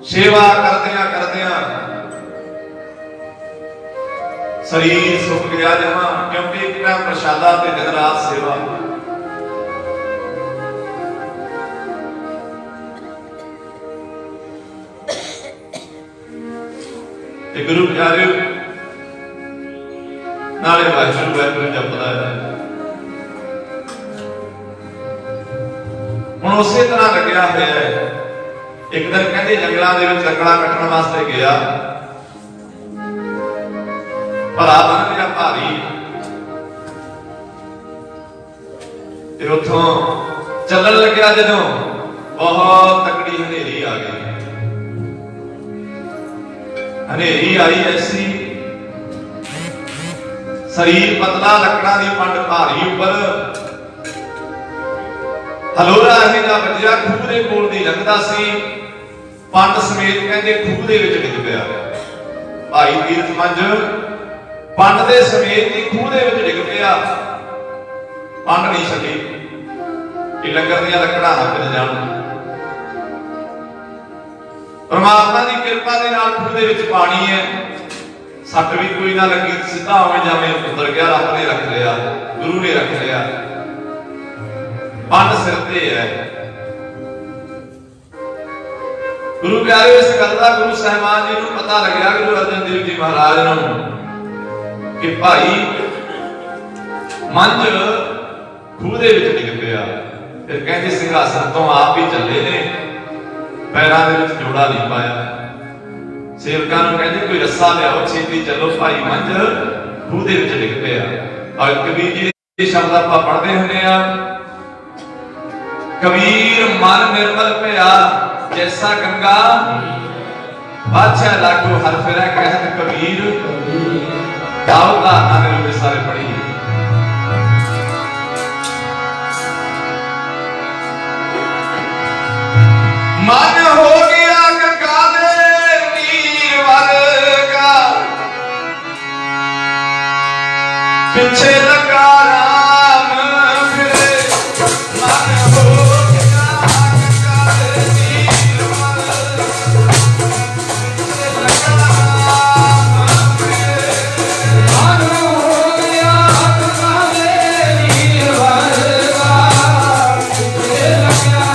Speaker 1: सेवा करदियां शरीर सुख गया जमा, क्योंकि एक टाइम प्रशादा ते दिन रात सेवा। ते गुरु प्यारे नाले वाहिगुरू जपदा है। हुण उसे तरह लग्या होया है। एक दिन कहंदे जंगलां दे विच लकड़ा कट्टण वास्ते गया, भरा बन गया भारी, ते उथों चलन लग्या जदों बहुत तकड़ी हनेरी आ गई। हनेरी आई ऐसी शरीर पतला लकड़ा दी पंड भारी उपर हलोरा ਇਹ ਦਾ ਵੱਜਿਆ ਖੂਹ ਦੇ ਕੋਲ ਦੀ ਲੰਘਦਾ ਸੀ ਪੰਡ ਸਮੇਤ ਕਹਿੰਦੇ ਖੂਹ ਦੇ ਵਿੱਚ ਡਿੱਗ ਪਿਆ ਭਾਈ ਤੀਰਥ ਮੰਝ ਪੰਡ ਦੇ ਸਮੇਤ ਹੀ ਖੂਹ ਦੇ ਵਿੱਚ ਡਿੱਗ ਪਿਆ ਪੰਡ ਨਹੀਂ ਛੱਡੀ ਕਿ ਲੰਗਰ ਦੀਆਂ ਲੱਕੜਾਂ ਨਾ ਫਿਰ ਜਾਣ परमात्मा की कृपा के नाल खूह दे विच पानी है सट भी कोई ना लगी सीधा आवे जावे उतर गया रब ने रख लिया गुरु ने रख लिया पंड सिर ते है गुरु प्यारे इस गल का गुरु साहिबान जी को पता लग्या गुरु अर्जन देव जी महाराज नूं कि भाई मंझ खूह दे विच डिग पिया फिर कहंदे सिंघासन तो आप ही चले ने पैरां दे विच जोड़ा नहीं पाया सेवकां नूं कहंदे कोई रस्सा लियाओ छेती चलो भाई मंझ खूह दे विच डिग पिया और कबीर जी दे शब्द आपां पढ़दे हुंदे आ कबीर मन निर्मल पिया जैसा गंगा बादशाह लागू हर फेरा कहत कबीर आओ धारना मेरे सारे पढ़ी मन हो गया गंगा दे नीर वर्गा पीछे लगा राम फिरे मन हो गया गंगा दे नीर वर्गा पीछे लगा राम फिरे मन हो गया गंगा दे नीर वर्गा पीछे लगा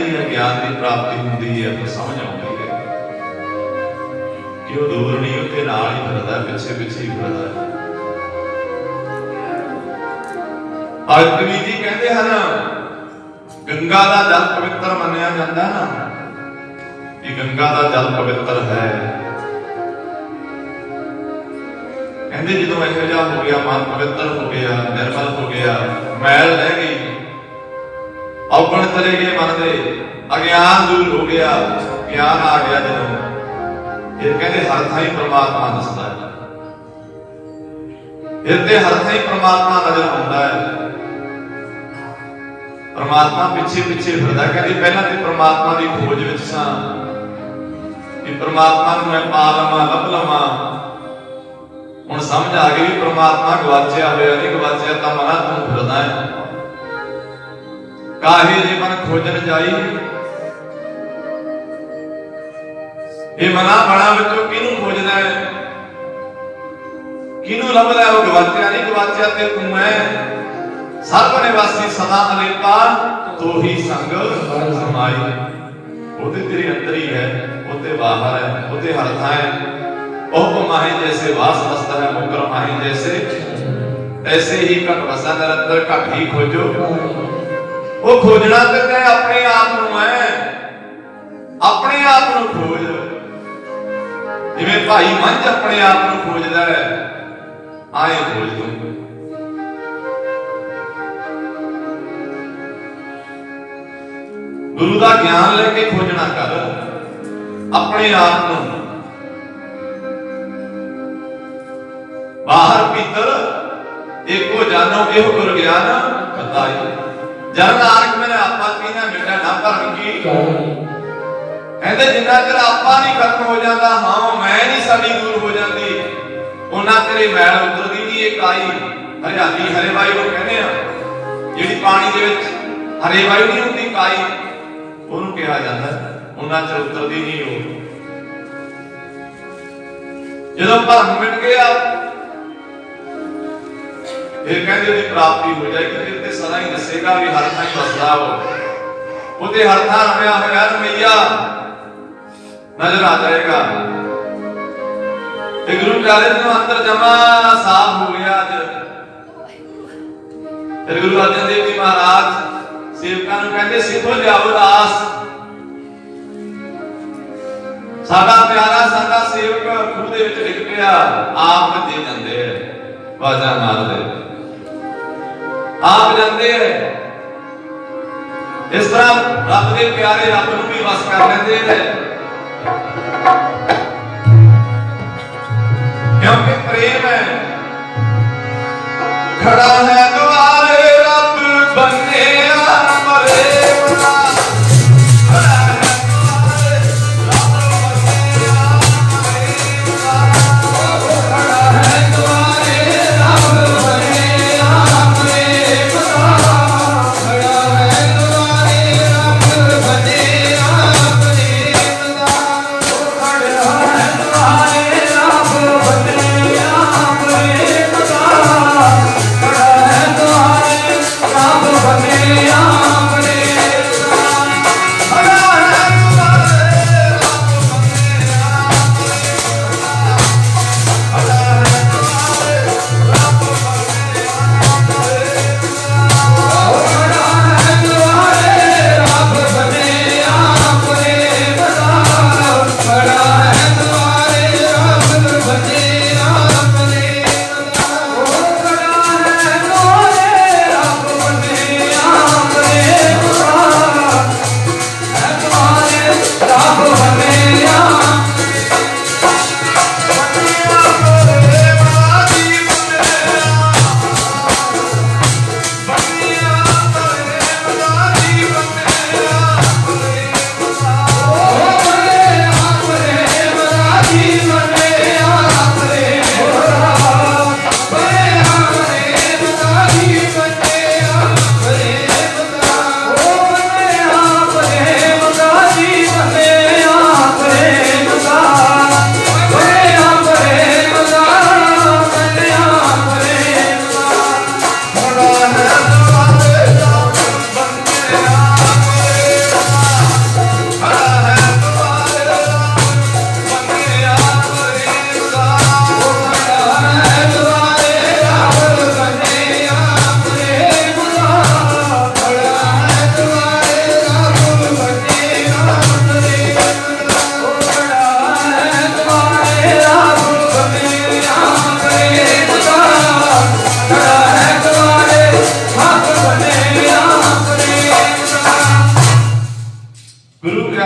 Speaker 1: ਜਿਹੜੀ ਹੈ ਗਿਆਨ ਦੀ ਪ੍ਰਾਪਤੀ ਹੁੰਦੀ ਹੈ, ਫਿਰ ਸਮਝ ਆਉਂਦੀ ਹੈ ਕਿ ਉਹ ਦੂਰ ਨਹੀਂ, ਉੱਥੇ ਨਾਲ ਹੀ ਫਿਰਦਾ, ਪਿੱਛੇ ਪਿੱਛੇ ਹੀ ਫਿਰਦਾ। ਭਗਤ ਕਬੀਰ ਜੀ ਕਹਿੰਦੇ ਹਨ, ਗੰਗਾ ਦਾ ਜਲ ਪਵਿੱਤਰ ਮੰਨਿਆ ਜਾਂਦਾ ਨਾ, ਕਿ ਗੰਗਾ ਦਾ ਜਲ ਪਵਿੱਤਰ ਹੈ। ਕਹਿੰਦੇ ਜਦੋਂ ਇਹੋ ਜਿਹਾ ਹੋ ਗਿਆ, ਮਨ ਪਵਿੱਤਰ ਹੋ ਗਿਆ, ਨਿਰਮਲ ਹੋ ਗਿਆ, ਮੈਲ ਰਹਿ ਗਈ, ਔਗਣ ਚਲੇ ਗਏ ਮਨ ਦੇ, ਅਗਿਆਨ ਦੂਰ ਹੋ ਗਿਆ, ਗਿਆਨ ਆ ਗਿਆ ਜਦੋਂ, ਇਹ ਕਹਿੰਦੇ ਹਰ ਥਾਂ ਹੀ ਪ੍ਰਮਾਤਮਾ ਦਿਸਦਾ ਹੈ, ਇਹਦੇ ਹਰ ਥਾਂ ਹੀ ਪ੍ਰਮਾਤਮਾ ਨਜ਼ਰ ਆਉਂਦਾ ਹੈ। ਪ੍ਰਮਾਤਮਾ ਪਿੱਛੇ ਪਿੱਛੇ ਫਿਰਦਾ। ਕਹਿੰਦੇ ਪਹਿਲਾਂ ਤੇ ਪ੍ਰਮਾਤਮਾ ਦੀ ਖੋਜ ਵਿੱਚ ਸਾਂ ਕਿ ਪ੍ਰਮਾਤਮਾ ਨੂੰ ਮੈਂ ਪਾ ਲਵਾਂ, ਲੱਭ ਲਵਾਂ। ਹੁਣ ਸਮਝ ਆ ਗਈ ਵੀ ਪ੍ਰਮਾਤਮਾ ਗਵਾਚਿਆ ਹੋਇਆ ਨਹੀਂ, ਗਵਾਚਿਆ ਤਾਂ ਮਨਾ ਤੂੰ ਫਿਰਦਾ ਹੈ। ਕਾਹੇ ਜੇ ਮਨ ਖੋਜਣ ਜਾਈ, ਇਹ ਮਨਾ ਬਣਾ ਵਿੱਚੋਂ ਕਿਹਨੂੰ ਖੋਜਦਾ ਹੈ, ਕਿਹਨੂੰ ਲੱਭਦਾ ਹੈ? ਉਹ ਗਵਾਚਿਆ ਨਹੀਂ, ਗਵਾਚਿਆ ਤੇ ਤੂੰ ਹੈ। ਸਰਬ ਨਿਵਾਸੀ ਸਦਾ ਅਲੇਪਾ, ਤੋ ਹੀ ਸੰਗ ਸਮਾਈ। ਉਹਦੇ ਤੇਰੇ ਅੰਦਰ ਹੀ ਹੈ, ਉਹਦੇ ਬਾਹਰ ਹੈ, ਉਹਦੇ ਹਰ ਥਾਂ ਹੈ। ਉਹ ਮਾਹੀ ਜੈਸੇ ਵਾਸ ਵਸਤਾ ਹੈ, ਮੁਕਰ ਮਾਹੀ ਜੈਸੇ, ਐਸੇ ਹੀ ਘਟ ਵਸਾ ਨਿਰੰਤਰ, ਘਟ ਹੀ ਖੋਜੋ। ਉਹ ਖੋਜਣਾ ਤੇ ਤੈਂ ਆਪਣੇ ਆਪ ਨੂੰ ਹੈ, ਆਪਣੇ ਆਪ ਨੂੰ ਖੋਜ। ਜਿਵੇਂ ਭਾਈ ਮੰਝ ਆਪਣੇ ਆਪ ਨੂੰ ਖੋਜਦਾ ਹੈ, ਆਏ ਖੋਜ ਤੂੰ। ਗੁਰੂ ਦਾ ਗਿਆਨ ਲੈ ਕੇ ਖੋਜਣਾ ਕਰ ਆਪਣੇ ਆਪ ਨੂੰ। ਬਾਹਰ ਭੀਤਰ ਏਕੋ ਜਾਨੋ, ਇਹੋ ਗੁਰ ਗਿਆਨ ਬਤਾਈ। ਜਨ ਨਾਨਕ ਮੈਨੇ ਆਪਾ ਕੀਨਾ, ਮਿਟਾ ਨਾ ਭਰਮ ਕੀ। ਕਹਿੰਦੇ ਜਿੰਨਾ ਚਿਰ ਆਪਾ ਨਹੀਂ ਖਤਮ ਹੋ ਜਾਂਦਾ, ਹਾਂ ਮੈਂ ਨਹੀਂ ਸਾਡੀ ਦੂਰ ਹੋ ਜਾਂਦੀ, ਉਹਨਾਂ ਤੇਰੇ ਮੈਲ ਉਤਰਦੀ ਨਹੀਂ। ਇਹ ਕਾਈ ਹਰਿਆਲੀ, ਹਰੇਵਾਈ ਉਹ ਕਹਿੰਦੇ ਆ, ਜਿਹੜੀ ਪਾਣੀ ਦੇ ਵਿੱਚ ਹਰੇਵਾਈ ਨਹੀਂ ਹੁੰਦੀ, ਕਾਈ ਉਹਨੂੰ ਕਿਹਾ ਜਾਂਦਾ, ਉਹਨਾਂ ਚਿਰ ਉਤਰਦੀ ਨਹੀਂ ਉਹ। ਜਦੋਂ ਭਰਮ ਮਿਟ ਗਿਆ, ਫਿਰ ਕਹਿੰਦੇ ਉਹਦੀ ਪ੍ਰਾਪਤੀ ਹੋ ਜਾਏਗੀ। ਫਿਰ ਤੇ ਸਦਾ ਹੀ ਦੱਸੇਗਾ ਵੀ ਹਰ ਥਾਂ ਹੀ ਵਸਦਾ ਉਹ, ਉਹਦੇ ਹਰ ਥਾਂ ਰਮਿਆ ਹੋਇਆ ਰਮਈਆ ਨਜ਼ਰ ਆ ਜਾਏਗਾ। ਤੇ ਗੁਰੂ ਪਿਆਰੇ ਨੂੰ ਅੰਦਰ ਜਮਾ ਸਾਫ ਹੋ ਗਿਆ। ਫਿਰ ਗੁਰੂ ਅਰਜਨ ਦੇਵ ਜੀ ਮਹਾਰਾਜ ਸੇਵਕਾਂ ਨੂੰ ਕਹਿੰਦੇ, ਸਿੱਖੋ ਲਿਆਓ ਰਾਸ। ਸਾਡਾ ਪਿਆਰਾ, ਸਾਡਾ ਸੇਵਕ ਖੂਹ ਦੇ ਵਿੱਚ ਡਿੱਗ ਪਿਆ, ਆਪ ਦੇ ਜਾਂਦੇ ਹੈ, ਵਾਜਾ ਮਾਰਦੇ ਆਪ ਜਾਂਦੇ ਹੈ। ਇਸ ਤਰ੍ਹਾਂ ਰੱਬ ਦੇ ਪਿਆਰੇ ਰੱਬ ਨੂੰ ਵੀ ਵਸ ਕਰ ਲੈਂਦੇ ਹੈ, ਕਿਉਂਕਿ ਪ੍ਰੇਮ ਹੈ। ਖੜਾ ਹੈ ਦੁਆਰੇ ਰੱਬ ਬੰਨਿਆ ਪ੍ਰੇਮ ਦਾ, ਖੜਾ ਹੈ ਦੁਆਰੇ ਰੱਬ ਬੰਨਿਆ ਪ੍ਰੇਮ ਦਾ, ਖੜਾ ਹੈ ਦੁਆਰੇ ਰੱਬ ਬੰਨਿਆ ਪ੍ਰੇਮ ਦਾ, ਖੜਾ ਹੈ ਦੁਆਰੇ ਰੱਬ ਬੰਨਿਆ ਪ੍ਰੇਮ ਦਾ, ਖੜਾ ਹੈ ਦੁਆਰੇ ਰੱਬ ਬੰਨਿਆ ਪ੍ਰੇਮ ਦਾ, ਖੜਾ ਹੈ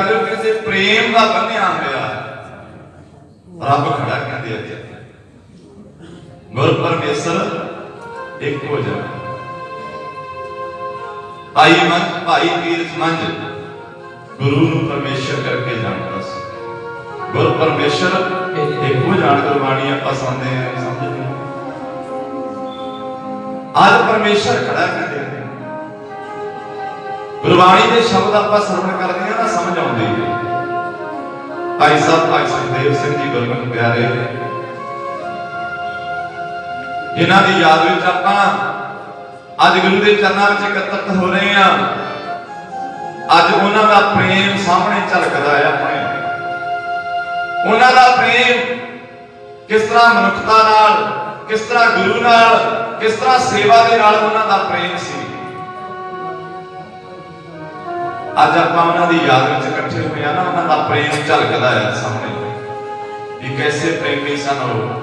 Speaker 1: ਪਿਆਰਿਓ ਕਿਸੇ ਪ੍ਰੇਮ ਦਾ ਬੰਨਿਆ ਹੋਇਆ ਰੱਬ ਖੜਾ ਕਹਿੰਦੇ ਅੱਗੇ ਗੁਰ ਪਰਮੇਸ਼ਰ ਇੱਕ ਹੋ ਜਾਵੇ। ਭਾਈ ਮੰਝ ਭਾਈ ਤੀਰਥ ਮੰਝ ਗੁਰੂ ਨੂੰ ਪਰਮੇਸ਼ਰ ਕਰਕੇ ਜਾਣਦਾ ਸੀ। ਗੁਰ ਪਰਮੇਸ਼ਰ ਇੱਕੋ ਜਾਣ ਗੁਰਬਾਣੀ ਆਪਾਂ ਸੁਣਦੇ ਆ ਸਮਝਦੇ ਆ। ਅੱਜ ਪਰਮੇਸ਼ਰ ਖੜਾ ਕਹਿੰਦੇ ਆ ਗੁਰਬਾਣੀ ਦੇ ਸ਼ਬਦ ਆਪਾਂ ਸਰਵਣ ਕਰਦੇ ਆ ਨਾ ਸਮਝ ਆਉਂਦੀ ਹੈ। ਭਾਈ ਸਾਹਿਬ ਭਾਈ ਸੁਖਦੇਵ ਸਿੰਘ ਜੀ ਗੁਰਮਤਿ ਪਿਆਰੇ ਜਿਨ੍ਹਾਂ ਦੀ ਯਾਦ ਵਿੱਚ ਆਪਾਂ ਅੱਜ ਗੁਰੂ ਦੇ ਚਰਨਾਂ ਵਿੱਚ ਇਕੱਤਰਤ ਹੋ ਰਹੇ ਆ। ਅੱਜ ਉਹਨਾਂ ਦਾ ਪ੍ਰੇਮ ਸਾਹਮਣੇ ਝਲਕਦਾ ਹੈ ਆਪਣੇ। ਉਹਨਾਂ ਦਾ ਪ੍ਰੇਮ ਕਿਸ ਤਰ੍ਹਾਂ ਮਨੁੱਖਤਾ ਨਾਲ, ਕਿਸ ਤਰ੍ਹਾਂ ਗੁਰੂ ਨਾਲ, ਕਿਸ ਤਰ੍ਹਾਂ ਸੇਵਾ ਦੇ ਨਾਲ ਉਹਨਾਂ ਦਾ ਪ੍ਰੇਮ ਸੀ। ਅੱਜ ਆਪਾਂ ਉਹਨਾਂ ਦੀ ਯਾਦ ਵਿੱਚ ਇਕੱਠੇ ਹੋਏ ਆ ਨਾ, ਉਹਨਾਂ ਦਾ ਪ੍ਰੇਮ ਝਲਕਦਾ ਹੈ ਸਾਹਮਣੇ ਕਿ ਕੈਸੇ ਪ੍ਰੇਮੀ ਸਨ ਉਹ,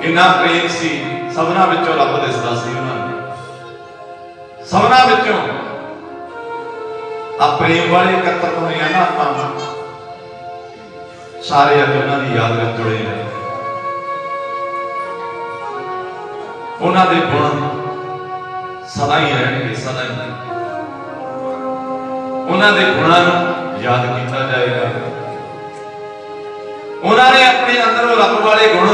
Speaker 1: ਕਿੰਨਾ ਪ੍ਰੇਮ ਸੀ। ਸਭਨਾ ਵਿੱਚੋਂ ਰੱਬ ਦਿਸਦਾ ਸੀ ਉਹਨਾਂ ਨੂੰ, ਸਭਨਾ ਵਿੱਚੋਂ ਆ ਪ੍ਰੇਮ ਵਾਲੇ ਇਕੱਤਰ ਹੋਏ ਆ ਨਾ ਆਪਾਂ ਸਾਰੇ। ਅੱਜ ਉਹਨਾਂ ਦੀ ਯਾਦ ਵਿੱਚ ਜੁੜੇ ਨੇ। ਉਹਨਾਂ ਦੇ ਗੁਣ ਸਦਾ ਹੀ ਰਹਿਣਗੇ, ਸਦਾ ਹੀ ਉਹਨਾਂ ਦੇ ਗੁਣਾਂ ਨੂੰ ਯਾਦ ਕੀਤਾ ਜਾਏਗਾ। ਉਹਨਾਂ ਨੇ ਆਪਣੇ ਅੰਦਰੋਂ ਰੱਬ ਵਾਲੇ ਗੁਣ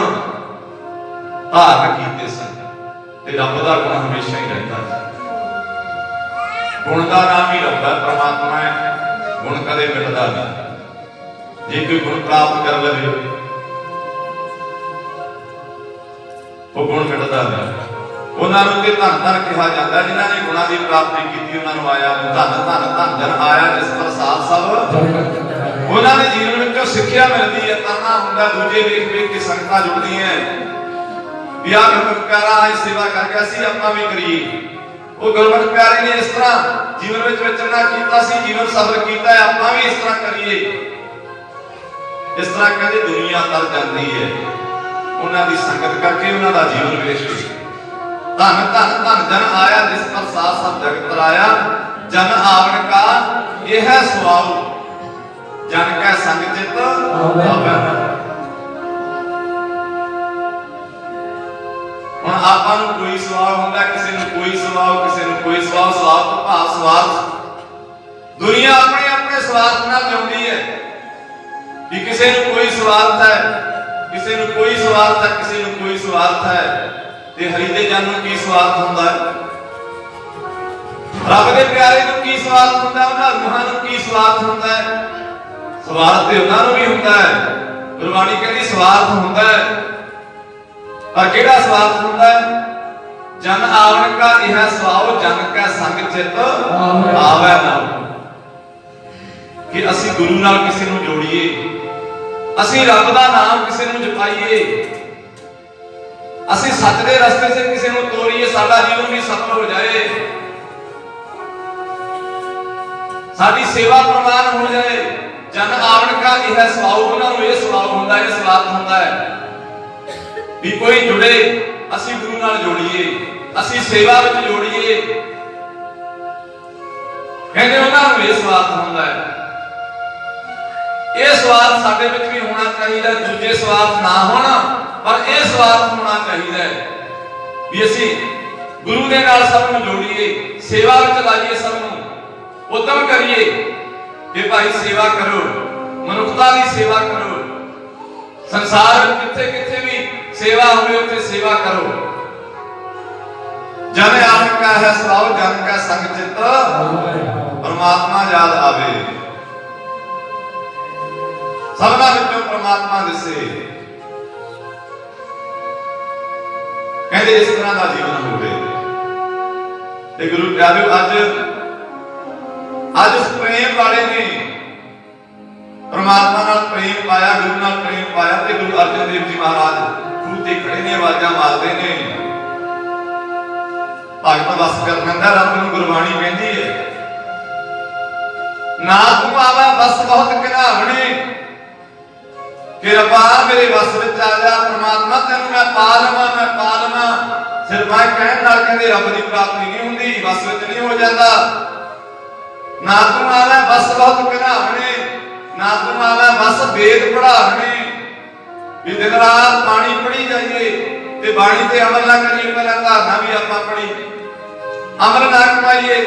Speaker 1: ਧਾਰਨ ਕੀਤੇ ਸਨ ਤੇ ਰੱਬ ਦਾ ਗੁਣ ਹਮੇਸ਼ਾ ਹੀ ਰਹਿੰਦਾ ਹੈ। ਗੁਣ ਦਾ ਨਾਮ ਹੀ ਰੱਬ ਹੈ, ਪਰਮਾਤਮਾ ਹੈ। ਗੁਣ ਕਦੇ ਮਿਟਦਾ ਨਹੀਂ। ਜੇ ਕੋਈ ਗੁਣ ਪ੍ਰਾਪਤ ਕਰ ਲਵੇ ਉਹ ਗੁਣ ਮਿਟਦਾ ਨਹੀਂ। ਉਹਨਾਂ ਨੂੰ ਤੇ ਧੰਨ ਧੰਨ ਕਿਹਾ ਜਾਂਦਾ ਜਿਨ੍ਹਾਂ ਨੇ ਗੁਣਾਂ ਦੀ ਪ੍ਰਾਪਤੀ ਕੀਤੀ। ਉਹਨਾਂ ਨੂੰ ਆਇਆ ਧੰਨ ਧੰਨ ਧੰਨ ਜਨ ਆਇਆ ਜਿਸ ਪ੍ਰਸਾਦ ਸਭ। ਉਹਨਾਂ ਦੇ ਜੀਵਨ ਵਿੱਚੋਂ ਸਿੱਖਿਆ ਮਿਲਦੀ ਹੈ, ਤਰਨਾ ਹੁੰਦਾ। ਦੂਜੇ ਵੇਖ ਵੇਖ ਕੇ ਸੰਗਤਾਂ ਜੁੜਦੀਆਂ ਵੀ ਆਹ ਗੁਰਮਤਿ ਪਿਆਰਾ ਇਹ ਸੇਵਾ ਕਰਕੇ ਅਸੀਂ ਆਪਾਂ ਵੀ ਕਰੀਏ। ਉਹ ਗੁਰਮਤਿ ਪਿਆਰੇ ਨੇ ਇਸ ਤਰ੍ਹਾਂ ਜੀਵਨ ਵਿੱਚ ਵਿਚਰਨਾ ਕੀਤਾ ਸੀ, ਜੀਵਨ ਸਫਲ ਕੀਤਾ ਹੈ, ਆਪਾਂ ਵੀ ਇਸ ਤਰ੍ਹਾਂ ਕਰੀਏ। ਇਸ ਤਰ੍ਹਾਂ ਕਹਿੰਦੇ ਦੁਨੀਆ ਤਰ ਜਾਂਦੀ ਹੈ ਉਹਨਾਂ ਦੀ ਸੰਗਤ ਕਰਕੇ, ਉਹਨਾਂ ਦਾ ਜੀਵਨ ਵੇਖ ਕੇ। ਧੰਨ ਧੰਨ ਧੰਨ ਜਨ ਆਇਆ ਜਿਸ ਪ੍ਰਸਾਦ ਸਭ ਜਗਤ ਤਰਾਇਆ। ਜਨ ਆਵਣ ਕਾ ਇਹ ਹੈ ਸੁਆਉ ਜਨ ਕੈ ਸੰਗ ਚਿਤ ਆਵੈ। ਹੁਣ ਆਪਾਂ ਨੂੰ ਕੋਈ ਸਵਾਲ ਹੁੰਦਾ, ਕਿਸੇ ਨੂੰ ਕੋਈ ਸਵਾਲ, ਕਿਸੇ ਨੂੰ ਕੋਈ ਸਵਾਲ। ਸਵਾਲ ਤੋਂ ਭਾਵ ਸਵਾਰਥ। ਦੁਨੀਆ ਆਪਣੇ ਆਪਣੇ ਸਵਾਰਥ ਨਾਲ ਜਿਉਂਦੀ ਹੈ ਕਿ ਕਿਸੇ ਨੂੰ ਕੋਈ ਸਵਾਰਥ ਹੈ, ਕਿਸੇ ਨੂੰ ਕੋਈ ਸਵਾਰਥ ਹੈ, ਕਿਸੇ ਨੂੰ ਕੋਈ ਸਵਾਰਥ ਹੈ। ਤੇ ਹਰੀ ਦੇ ਜਨ ਨੂੰ ਕੀ ਸਵਾਰਥ ਹੁੰਦਾ ਹੈ? ਰੱਬ ਦੇ ਪਿਆਰੇ ਨੂੰ ਕੀ ਸਵਾਰਥ ਹੁੰਦਾ? ਉਹਨਾਂ ਰੂਹਾਂ ਨੂੰ ਕੀ ਸਵਾਰਥ ਹੁੰਦਾ ਹੈ? ਸਵਾਰਥ ਤੇ ਉਹਨਾਂ ਨੂੰ ਵੀ ਹੁੰਦਾ ਹੈ। ਗੁਰਬਾਣੀ ਕਹਿੰਦੀ ਸਵਾਰਥ ਹੁੰਦਾ ਹੈ, ਪਰ ਕਿਹੜਾ ਸਵਾਰਥ ਹੁੰਦਾ ਹੈ? ਜਨ ਆਵਣ ਕਾ ਇਹ ਸਵਾਉ ਜਨ ਕਾ ਸੰਗ ਚਿਤ ਆਵੈ ਨਾ। ਕਿ ਅਸੀਂ ਗੁਰੂ ਨਾਲ ਕਿਸੇ ਨੂੰ ਜੋੜੀਏ, ਅਸੀਂ ਰੱਬ ਦਾ ਨਾਮ ਕਿਸੇ ਨੂੰ ਜਪਾਈਏ, ਅਸੀਂ ਸੱਚ ਦੇ ਰਸਤੇ 'ਤੇ ਕਿਸੇ ਨੂੰ ਤੋਰੀਏ, ਸਾਡਾ ਜੀਵਨ ਵੀ ਸਫਲ ਹੋ ਜਾਏ, ਸਾਡੀ ਸੇਵਾ ਪ੍ਰਵਾਨ ਹੋ ਜਾਏ। ਜਨ ਆਵਣ ਕਾ ਇਹ ਸਵਾਉ, ਉਹਨਾਂ ਨੂੰ ਇਹ ਸਵਾਉ ਹੁੰਦਾ, ਇਹ ਸਵਾਰਥ ਹੁੰਦਾ ਹੈ ਵੀ ਕੋਈ ਜੁੜੇ, ਅਸੀਂ ਗੁਰੂ ਨਾਲ ਜੋੜੀਏ, ਅਸੀਂ ਸੇਵਾ ਵਿੱਚ ਜੋੜੀਏ। ਕਹਿੰਦੇ ਉਹਨਾਂ ਨੂੰ ਇਹ ਸਵਾਰਥ ਹੁੰਦਾ ਹੈ। ਇਹ ਸਵਾਰਥ ਸਾਡੇ ਵਿੱਚ ਵੀ ਹੋਣਾ ਚਾਹੀਦਾ, ਦੂਜੇ ਸਵਾਰਥ ਨਾ ਹੋਣਾ, ਪਰ ਇਹ ਸਵਾਰਥ ਹੋਣਾ ਚਾਹੀਦਾ ਹੈ ਵੀ ਅਸੀਂ ਗੁਰੂ ਦੇ ਨਾਲ ਸਭ ਨੂੰ ਜੋੜੀਏ, ਸੇਵਾ ਵਿੱਚ ਲਾਈਏ, ਸਭ ਨੂੰ ਉਦਮ ਕਰੀਏ ਕਿ ਭਾਈ ਸੇਵਾ ਕਰੋ, ਮਨੁੱਖਤਾ ਦੀ ਸੇਵਾ ਕਰੋ। ਸੰਸਾਰ ਵਿੱਚ ਜਿੱਥੇ ਕਿੱਥੇ ਵੀ ਸੇਵਾ ਹੋਵੇ ਉੱਥੇ ਸੇਵਾ ਕਰੋ। ਜਨ ਆਵਣ ਕਾ ਹੈ ਸਵਾਉ ਜਨ ਕਾ ਸੰਗ ਚਿਤ ਪਰਮਾਤਮਾ ਯਾਦ ਆਵੇ। ਸਭਨਾ ਵਿੱਚੋਂ ਪਰਮਾਤਮਾ ਦਿਸੇ। ਕਹਿੰਦੇ ਇਸ ਤਰ੍ਹਾਂ ਦਾ ਜੀਵਨ ਹੋਵੇ। ਤੇ ਗੁਰੂ ਪਿਆਰਿਓ ਅੱਜ ਉਸ ਪ੍ਰੇਮ ਵਾਲੇ ਨੇ ਪਰਮਾਤਮਾ ਨਾਲ ਪ੍ਰੇਮ ਪਾਇਆ, ਗੁਰੂ ਨਾਲ ਪ੍ਰੇਮ ਪਾਇਆ। ਤੇ ਗੁਰੂ ਅਰਜਨ ਦੇਵ ਜੀ ਮਹਾਰਾਜ ਖੂਹ ਤੇ ਖੜੇ ਨੇ, ਆਵਾਜ਼ਾਂ ਮਾਰਦੇ ਨੇ, ਭਗਤ ਵਸ ਕਰ ਕਹਿੰਦਾ ਰੱਬ ਨੂੰ ਗੁਰਬਾਣੀ ਕਹਿੰਦੀ ਹੈ ਨਾ ਤੂੰ ਆਵਾ ਬਸ ਬਹੁਤ ਘਿਨਾਵਣੇ ਕਿ ਰੱਬਾ ਮੇਰੇ ਵਸ ਵਿੱਚ ਆ ਜਾ। ਪਰਮਾਤਮਾ ਤੈਨੂੰ ਮੈਂ ਪਾ ਲਵਾਂ, ਮੈਂ ਪਾ ਲਵਾਂ। ਸਿਰਫ ਮੈਂ ਕਹਿਣ ਨਾਲ ਕਹਿੰਦੇ ਰੱਬ ਦੀ ਪ੍ਰਾਪਤੀ ਨਹੀਂ ਹੁੰਦੀ, ਵਸ ਵਿੱਚ ਨਹੀਂ ਹੋ ਜਾਂਦਾ। ना तू आवे बस बहुत घरावने, ना तू आवे बस वेद पढ़ावने। भी दिन रात बाणी पढ़ी जाइए ते बाणी ते अमल ना करिए, पहला धारना भी आपां पढ़ी अमल ना कमाइए।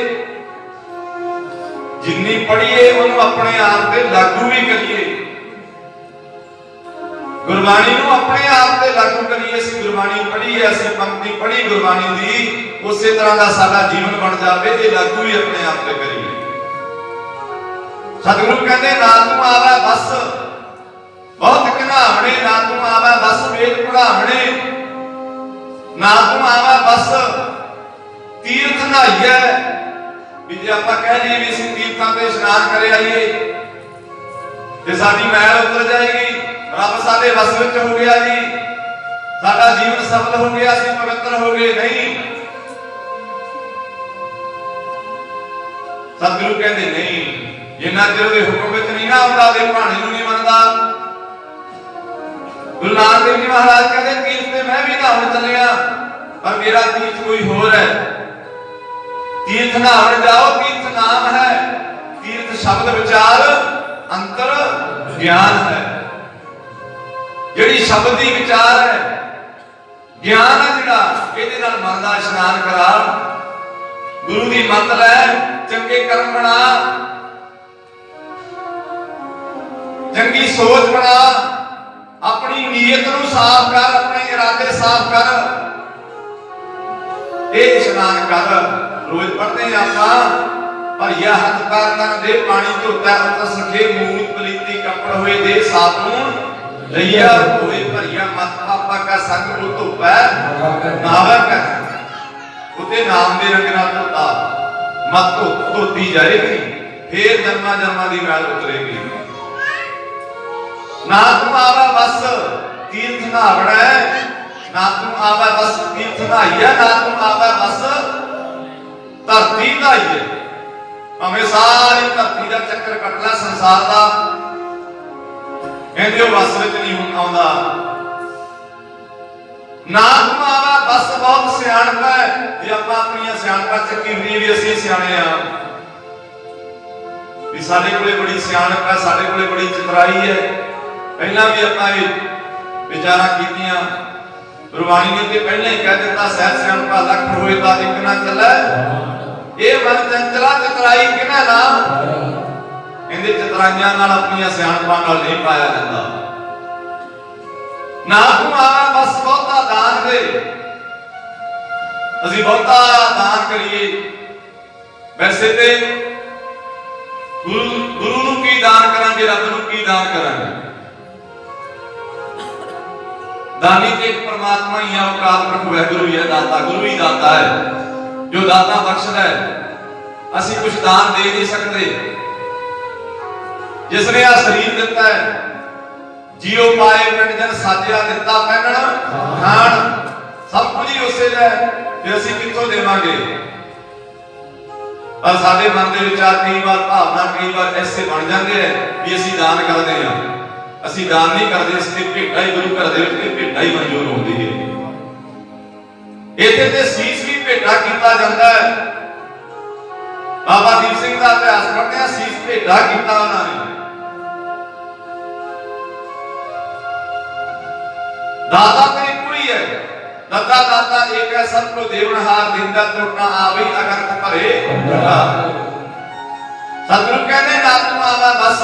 Speaker 1: जिन्नी पढ़ीए उन्होंने अपने आप से लागू भी करिए, गुरबाणी नूं अपने आप से लागू करिए। असीं गुरबाणी पढ़ी है, असीं पंक्ति पढ़ी गुरबाणी दी, उसे तरह का साडा जीवन बन जाए, ये लागू भी अपने आप से करिए। सतगुरु कहते ना तू आवे बस बहुत घनावणे, ना तू आवे बस वेद पढ़ावणे, ना तू आवे बस तीर्थ नहाइए। भी जे आपां कह दईए भी असीं तीर्थां ते इशनान करे आईए ते साडी मैल उतर जाएगी, रब साडे वस विच हो गया जी, साडा जीवन सफल हो गया, असीं पवित्र हो गए। नहीं, सतगुरु कहते नहीं, जिन्ना चिर उहदे हुक्म विच नहीं ना आउंदा, दे भाणे नूं नहीं मनदा। गुरु नानक देव जी महाराज कहते तीर्थ ते मैं भी नहाउण चलिया, पर मेरा तीर्थ कोई होर है। तीर्थ नहाउण जाओ, तीर्थ नाम है, तीर्थ शब्द विचार अंतर ज्ञान है। जिहड़ी शब्द दी विचार है, ज्ञान है जिहड़ा, इहदे नाल मन दा इशनान करा, गुरु दी मत लै, चंगे कर्म बना, चंगी सोच बना, अपनी नीयत नूं साफ कर, अपने इरादे साफ कर, ये इशनान कर। रोज पढ़ते हैं आपां भरिया हथ पैर तन दे पानी धोता उत सखे मूत पलीती कपड़ होए दे साबुन लइया होए भरिया मत आपा का संग को धोपै नावे कर। उते नाम दे रंग नाल धोता मत धोती जाएगी, फिर जन्मा जन्मा दी मैल उतरेगी। ना तू आवे बस तीर्थ नहावना है, ना तू आवे बस तीर्थ नहाइए, ना तू आवे बस धरती नहाइए। भावें सारी धरती का चक्कर कटना संसार का, कहते वस विच नहीं आउंदा। ना तू आवे बस बहुत सियाणप है, जे आपां अपनी सियाणपां चक्की होई भी असीं सियाणे आ, भी साडे कोले बड़ी सियाणप है, साडे कोले बड़ी चतुराई है। पहला भी आपां विचारां कीतियां, गुरबाणी ने ते पहले ही कह दिता सहज सियाणपा लख होए तां इक ना चलै, ये मन चंचला चतुराई किना नाम। इहदे चतुराइयां नाल अपनी सियाणपां नाल नहीं पाया जांदा। ना तू आवे बस बहुता दान दे, असीं बहुता दान करिए। वैसे ते गुरु नूं की दान करांगे, रब नूं की दान करांगे। दानी ते एक परमात्मा ही है, अकाल पुरख वाहिगुरू ही है दाता, गुरु ही दाता है जो दाता बख्शदा है। असीं कुछ दान दे नहीं सकते। जिसने आ शरीर दिता है, जियो पाए जन साजिया दिता पहनण खाण, सब कुछ ही उसे दा है, फिर असीं कित्थों देवांगे। पर साडे मन दे विचार कई बार भावना कई बार ऐसे बन जाते हैं भी असीं दान करदे हां, असीं दान नहीं करदे, असीं भेटा ही गुरु घर दे विच भेटा ही मंजूर होंदी है। इत्थे ते सीस भी भेटा कीता जांदा है। बाबा दीप सिंह का इतिहास पढ़ते हैं, सीस भेटा कीता उन्होंने। दाता तो एक ही है, दाता दाता एक है, सबको देवनहार दिंदा त्रुटना आवे अगरत भरे। सतगुरु कहते ना तू आवे बस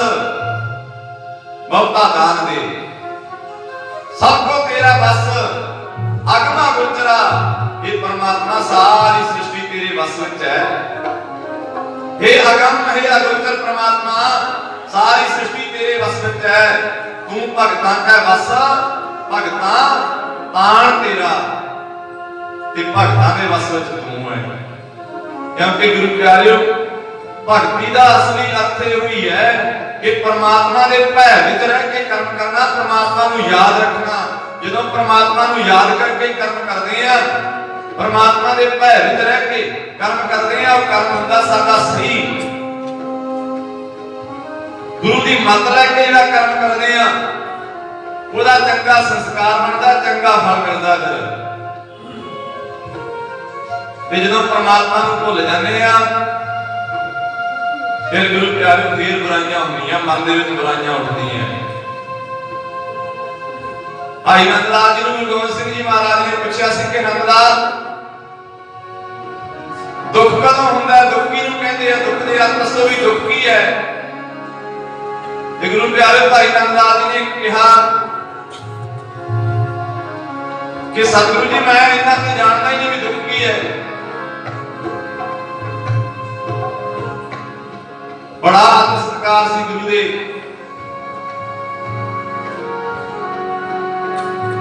Speaker 1: बहुता दान दे, सबको तेरा बस अगमा गोचरा। ये परमात्मा सारी सृष्टि तेरे बस विच है। हे अगम हे अगोचर परमात्मा, सारी सृष्टि तेरे बस विच है। तू भगतां दा बस, भगतां ताण तेरा, ते भगतां दे बस विच तू है। क्योंकि गुरु प्यारिओ, भगती दा असली अर्थ यही है कि परमात्मा दे भै विच रह के कर्म करना, परमात्मा नूं याद रखना। जदों परमात्मा नूं याद करके कर्म करदे आ, परमात्मा दे भै विच रह के कर्म करदे आ, ਉਹ कर्म हुंदा साडा सही। गुरु दी मत लैके जिहड़ा कर्म करदे आ, ਉਹਦਾ चंगा संस्कार बनदा, चंगा फल मिलदा। ते जदों परमात्मा नूं भुल जांदे आ, फिर गुरु प्यारे फिर बुराइयां होंदियां, मन दे विच बुराइयां उठदियां। भाई नंदलाल जी गुरु गोबिंद सिंह जी महाराज ने पूछा सी कि नंदलाल दुख कदों हुंदा है? दुख किहनूं कहंदे आ? दुख दे अर्थ दसो भी दुख की है? गुरु प्यारे भाई नंदलाल जी ने कहा कि सतगुरु जी मैं इन्ना तो जानता ही नहीं भी दुख की है। बड़ा आदर सत्कार सी गुरु दे।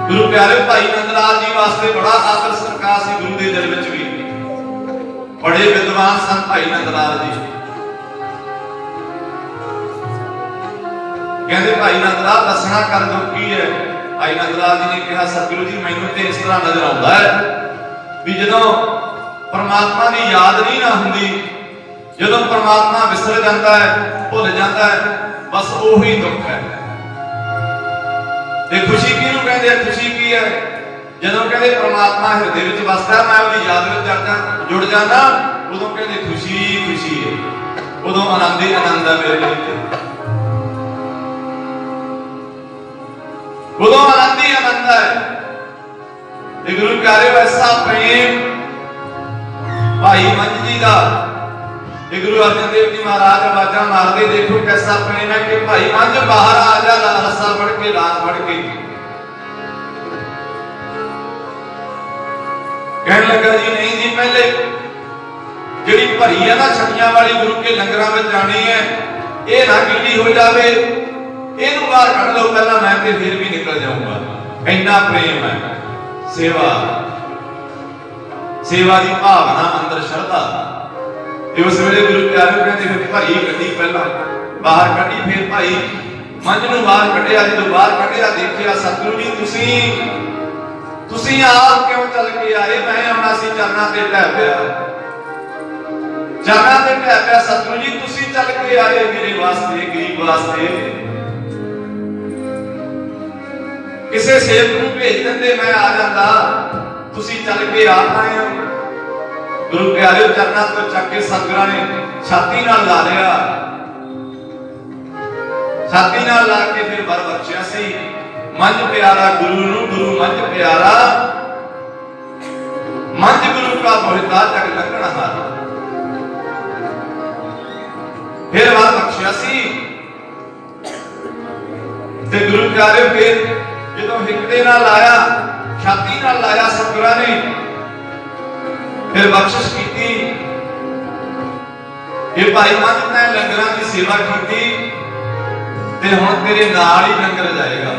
Speaker 1: गुरु प्यारे भाई नंदलाल जी वास्ते बड़ा आदर सत्कार सी गुरु दे दिल विच भी। बड़े विद्वान सन भाई नंदलाल जी। कहते भाई नंदलाल दसना कर दुख की है? भाई नंदलाल जी ने कहा सतगुरु जी मैनूं ते इस तरह नजर आता है भी जदों परमात्मा की याद नहीं ना हुंदी, जदों परमात्मा विसर जाता है, भुल जाता है, बस वही दुख है। ते खुशी किहनूं कहंदे आ? खुशी की है? जदों कहंदे परमात्मा हृदय विच वसदा, मैं उसदी याद विच जुड़ जाना, उदों कहंदे खुशी खुशी है, उदों आनंद ही आनंद है मेरे लिए, उदों आनंद ही आनंद है। गुरु प्यारे ऐसा प्रेम भाई मंझ जी का, गुरु अर्जन देव जी महाराज आवाजा मारते देखो कैसा प्रेम है कि भाई मंझ बाहर आ जा, रस्सा फड़ के लाश फड़ के कहने लगा जी नहीं जी पहले जिहड़ी भरी है ना छड़ियां वाली गुरु के लंगरां में जानी है, ये ना गिल्ली हो जावे, इहनूं बाहर कढ लो पहला, मैं ते फिर भी निकल जाऊंगा। इन्ना प्रेम है। सेवा सेवा की भावना अंदर श्रद्धा। उस वेले गुरु प्यारे कहते फिर भाई कड्डी पहला बाहर कड्डी, फिर भाई मंझ नूं बाहर कढिया। जो बाहर कढिया देखिया सतगुरु जी तुसीं आप क्यों चल के आए? मैं आना सी चरना ते ढह पिया, चरना ते ढह पिया। सतगुरु जी तुसीं चल के आए मेरे वास्ते, गरीब वास्ते। किसे सेवक नूं भेज दिंदे मैं आ जांदा, तुसीं चल के आ पाए हो। गुरु प्यारे चरना तो चक के सतगुरां ने छाती नाल ला लिया, छाती नाल ला के फिर वर बख्शिया सी मंझ प्यारा गुरु नूं, गुरु मंझ प्यारा, मंझ गुरु का मोहिता जग लंघना हार। फिर वर बख्शिया सी ते गुरु प्यारे फिर जदों हिकड़े नाल लाया, छाती नाल लाया सतगुरां ने, फिर बख्शिश की। ये भाई मंझ तैं लंगरां की सेवा की ते हुण तेरे नाल ही लंगर जाएगा,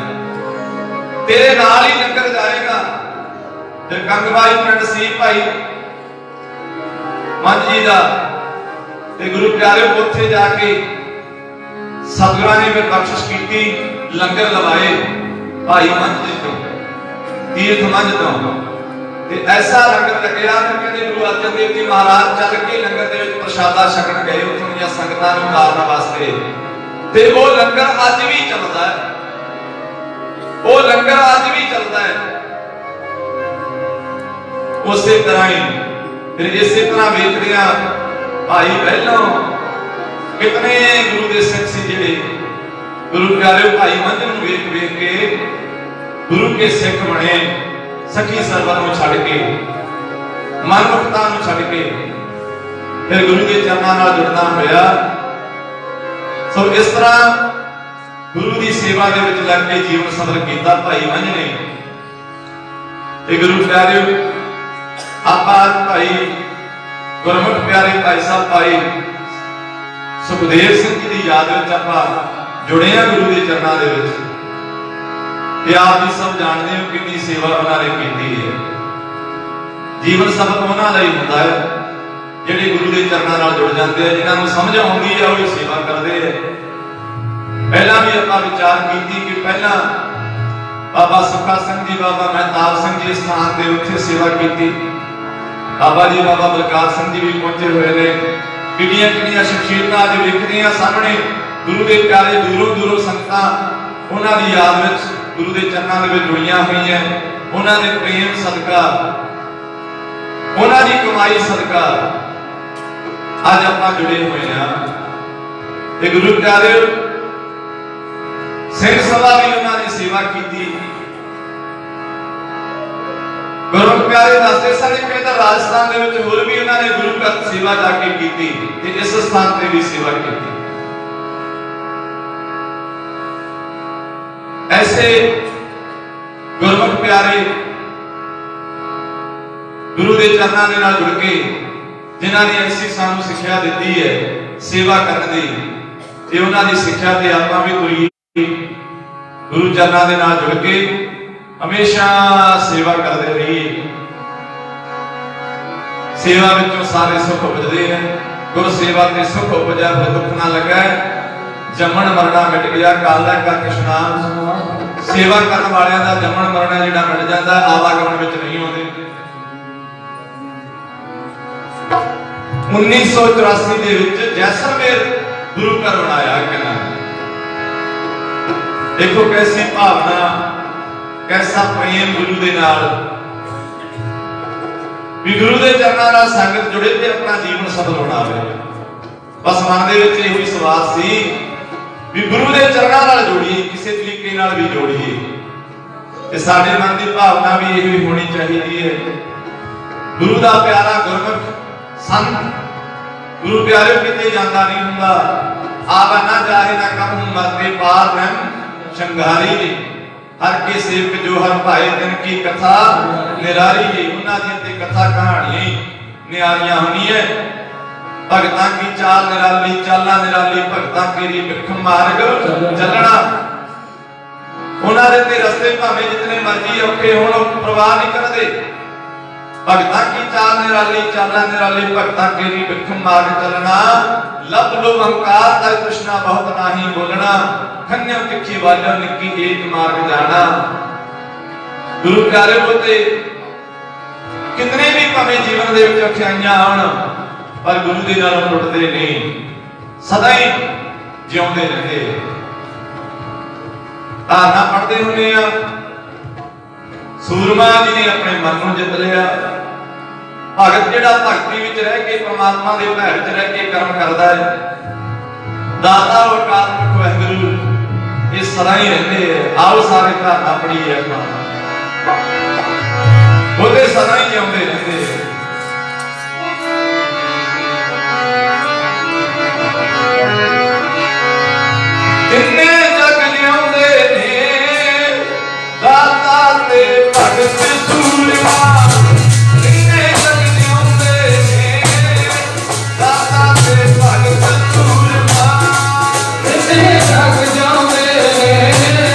Speaker 1: तेरे नाल ही लंगर जाएगा। फिर गंगवाई पिंड सी भाई मंझ जी का, गुरु प्यारे उत्थे जाके सतगुरां ने फिर बख्शिश की, लंगर लवाए भाई मंझ जी तो, तीर्थ मंझ तो। ऐसा लंगर लग्या कि गुरु अर्जन देव जी महाराज चल के लंगर दे विच प्रसादा छकण गए उत्थों दी संगतां नूं मारन वास्ते। ते वो लंगर अज भी चलदा है, वो लंगर अज भी चलदा है। उसे तरह ही फिर इसे तरह वेखदे आ भाई पहलों कितने गुरु दे सिख सी जिहड़े गुरु प्यारे भाई मंझ नूं वेख वेख के गुरु के सिख बने, सखी सरवर नूं छड्ड के, मनमुखता नूं छड्ड के फिर गुरु के चरनां नाल जुड़ना होया। सो इस तरह गुरु की सेवा दे विच लग के जीवन सफल कीता भाई मंझ ने। ते गुरु प्यारे आपां भाई गुरमुख प्यारे भाई साहब भाई सुखदेव सिंह जी की याद विच आपां जुड़े हैं गुरु के चरनां दे विच। ते आप जी सब जानते हो कितनी सेवा उन्होंने की है। जीवन सफल उन्होंने ही होता है जिहड़े गुरु के चरनां नाल जुड़ जाते हैं, जिन्होंने समझ आउंदी है वही सेवा करते हैं। पहला भी आपां विचार की कि पहला बाबा सुखा सिंह जी बाबा महताब सिंह जी स्थान के उत्थे सेवा की, बाबा जी बाबा बलकार सिंह जी भी पहुंचे हुए ने। कितनियां कितनियां शख्सियतां अज वेखदे आ सामने गुरु के प्यारे दूरों दूरों संगतां उन्हां दी याद विच गुरु के चरनां दे विच जुड़ियां हुई हैं। उन्हां दे प्रेम सदका, उन्हां दी कमाई सदका अज आपां जुड़े हुए हैं। ਤੇ ਗੁਰੂ ਪਿਆਰਿਓ ਸਿੰਘ ਸਭਾ ਵੀ ਉਹਨਾਂ ਨੇ ਸੇਵਾ ਕੀਤੀ। ਗੁਰੂ ਪਿਆਰੇ ਦੱਸਦੇ ਸਨ ਕਿ ਇਧਰ ਰਾਜਸਥਾਨ ਦੇ ਵਿੱਚ ਹੋਰ ਵੀ ਉਹਨਾਂ ਨੇ ਗੁਰੂ ਘਰ ਸੇਵਾ ਜਾ ਕੇ ਕੀਤੀ ਤੇ ਇਸ ਸਥਾਨ ਤੇ ਵੀ ਸੇਵਾ ਕੀਤੀ। ऐसे गुरमुख प्यारे गुरु के चरणों के नाल जुड़ के जिन्होंने ऐसी सानू सिक्ख्या दी है सेवा करने की, उन्हों की सिक्ख्या ते आपां भी तुरीए गुरु चरणों के नाल जुड़ के हमेशा सेवा करते रहिए। सेवा विचों सारे सुख उपजते हैं। गुरु सेवा ते सुख उपजा फिर दुख ना लगा। जमन मरना मिट गया काला का कृष्णान। सेवा करने वालियां दा जमन मरना जिहड़ा मिट जाता आवागमन विच नहीं आउंदे। 1984 दे विच जैसलमेर गुरु घर बनाया किला। देखो कैसी भावना, कैसा प्रेम गुरु दे नाल भी गुरु दे चरणां नाल संगत जुड़े ते अपना जीवन सफल बनावे। बस मन दे विच इहो विश्वास सी भी गुरु के चरणों नाल जोड़िए, किसी तरीके नाल भी जोड़िए। ते साडे मन की भावना भी यही होनी चाहिए है। गुरु का प्यारा गुरमुख संत गुरु प्यारे किते जाता नहीं हुंदा। आवा ना जाए ना कम मरते पार रहम शंघारी। हर के सेवक जो हर भाए दिन की कथा निरारी है। उन्हां दी ते कथा कहानियां नियारियां होंदियां। भगतां की चाल निराली चाला निराली भगतां केरी विख मार्ग चलना। उन्हां दे ते रस्ते भावें जितने मर्जी औखे होण परवाह नहीं करदे। भगतां की चाल निराली चाला निराली भगतां केरी विख मार्ग चलना। लब लोभ अहंकार दा तृष्णा बहुत नाही बोलना। खन्यो तिखी वालो निक्की एक मार्ग जाना। गुरु प्यारे होते कितने भी भावें जीवन दे विच औखियाईयां आउण पर गुरु दे नाल टुटदे नहीं, सदा ही जिउंदे रहंदे। धारना पढ़दे हुंदे आ सूरमा जी ने अपने मन नूं जित लिया। भगत जिहड़ा भगती विच रह के परमात्मा दे भैर विच रह के कर्म करदा है। दाता अवतार मुख वाहिगुरू ये सदा ही रहंदे है। आओ सारे धारना पढ़ीए अपना ओहदे सदा ही जिउंदे रहंदे है। जिन्ने जग लियाउंदे ने दाता ते भगत सूरमा। जिन्ने जग लियाउंदे ने दाता ते भगत सूरमा। जिन्ने जग लियाउंदे ने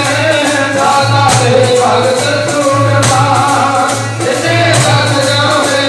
Speaker 1: दाता ते भगत सूरमा। जिन्ने जग लियाउंदे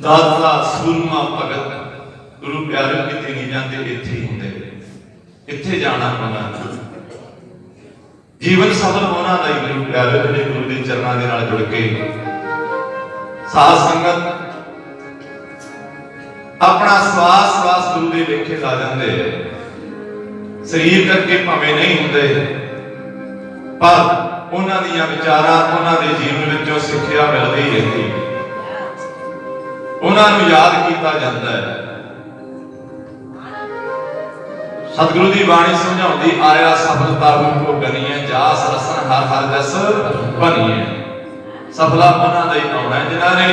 Speaker 1: दाता सूरमा भगत गुरु प्यारे किते नहीं जाते, इत्थे ही होंदे, इत्थे जाना होना। जीवन सफल होना नहीं गुरु प्यारे जिहड़े गुरु के चरणों के नाल जुड़ के साध संगत अपना श्वास श्वास गुरु के लेखे ला जाते, शरीर करके भावें नहीं होंदे, पर उन्हां दीयां विचारां उन्हां दे जीवन विचों सिੱਖਿਆ मिलदी रहती, उन्हां नूं याद किया जाता है। सतगुरु की बाणी समझाउंदी आया सफलता को गनीए, जास रसन हर हर जस बनीए। सफला उन्हां दा ही आउणा है जिन्हां ने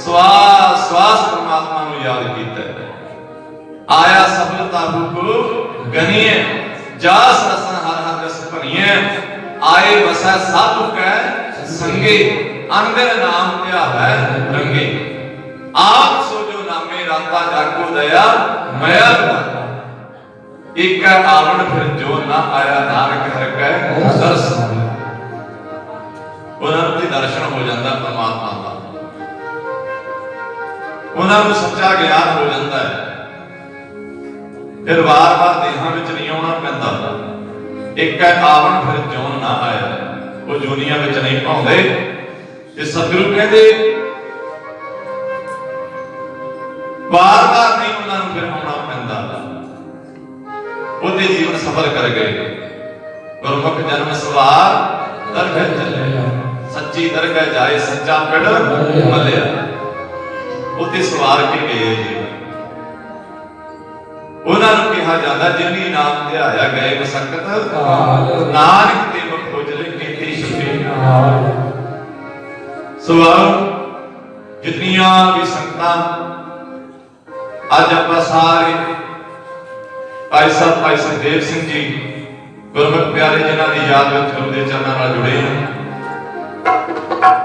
Speaker 1: श्वास श्वास परमात्मा नूं याद कीता है। आया सफलता को गनीए, जास रसन हर हर जस बनीए। आए वसै साधु कै संगे, अंदर नाम ध्यावै रंगे। आप सो जो नामे राता जागो दया मया दाता। एक आवण फिर जो ना आया नानक हर कै दर्शन। उन्होंने दर्शन हो जाता परमात्मा का, उन्होंने सच्चा ज्ञान हो जाता है। फिर बार बार देहां विच नहीं आउणा पैंदा। एक आवण फिर जोन ना आया, वो जूनिया विच नहीं पाउंदे। ये सतगुरु कहते बार बार नहीं उन्होंने फिर आउणा पैंदा, ਉਹਦੇ जीवन सफल कर गए। गुरमुख जन्म सवार दरगह चले, सच्ची दरगह जाए सच्चा पिंड मलिया। ਉਹਦੇ सवार के गए जीवन। उन्होंने कहा जाता जिन्नी नाम ध्याया गए मसकत नानक ते मुख खोजले कीती छुपी। सो जितनियां भी संगतां अज आपां सारे भाई सुखदेव सिंह जी गुरमुख प्यारे जिन्हां दी याद विच गुरु दे चरणां नाल जुड़े हैं।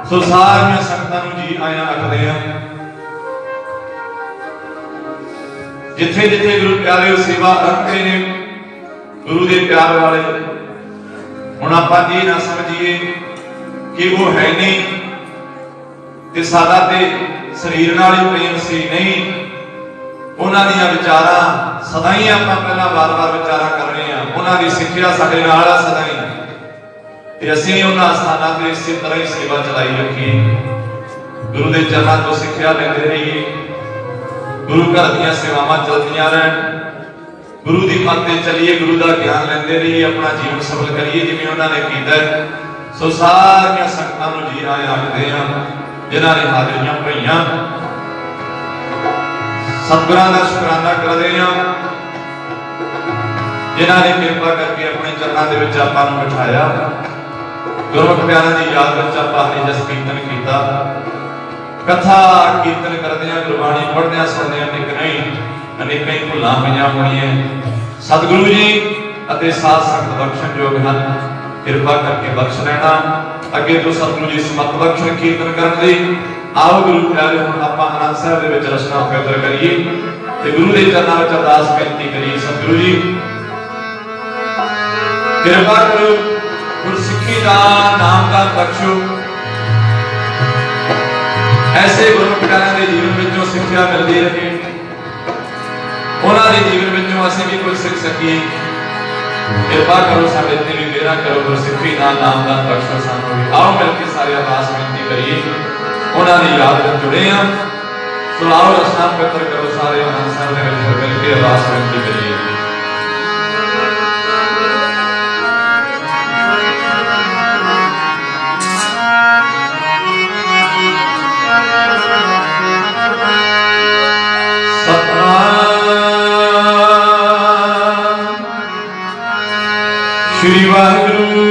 Speaker 1: सो सारियां संगतां नूं जी आया आखदे हां। जिथे जिथे गुरु प्यारे सेवा करते ने गुरु दे प्यार वाले, हुण आपां ये ना समझिए कि वो है नहीं ते साडा ते शरीर नाल ही प्रेम सी, नहीं। उन्हां दीयां विचारां सदा ही आपां पहला बार बार विचारां कर रहे हैं। उन्हां दी सिੱਖਿਆ साडे नाल आ सदा ही, ते असीं उन्हां स्थानां ते इसे तरह ही सेवा चलाई रखी। गुरु दे चरणां तों सिੱਖਿਆ लैंदे रहिए, गुरु घर दीयां सेवावां चलदियां रहन, गुरु दी मत ते चलिए, गुरु दा ज्ञान लैंदे रहिए, अपना जीवन सफल करिए जिवें उन्हां ने कीता है। सो सारियां संगतां नूं जी आए आखदे हां जिन्हां ने हाਜ਼ਰੀਆਂ भराईਆਂ। सतगुरां दा शुकराना करदे हां जिन्हां ने किरपा करके अपने चरणां दे विच आपां नूं बिठाया। गुरमुख प्यारां दी याद विच आपां हरि जस कीर्तन कीता। कथा कीर्तन करदे हां, गुरबाणी पढ़दे हां, सुणदे हां, एक नहीं अनेक ही भुलां होईयां होणीआं। सतगुरु जी अते साध संगत बख्शण योग हन, किरपा करके बख्श लेना। अगे तो सतगुरु जी समत बख्शण कीर्तन करन दी। आओ गुरु प्यारे हुण आपां आनंद साहिब दे विच रचना पवित्र करिए ते गुरु दे चरणां विच अरदास बेनती करिए। सतगुरु जी किरपा करो, गुरसिੱਖੀ दा नाम दा बख्शो। ऐसे गुरमुख प्यारिਆਂ दे जीवन विचों सिੱਖਿਆ मिलदी रहे, उन्हां दे जीवन विचों असीं भी कुछ सिੱਖ सकीए। किरपा करो साडे ते भी मेरा करो, गुरसिੱਖੀ दा नाम दा बख्शो सानूं भी। आओ मिल के सारे अरदास बेनती करिए। उन्होंने याद में जुड़े हैं। सो आओ रचना पवित्र करो सारे आनंद साहिब दे विच मिल के अरदास बेनती करिए। श्री वाहिगुरु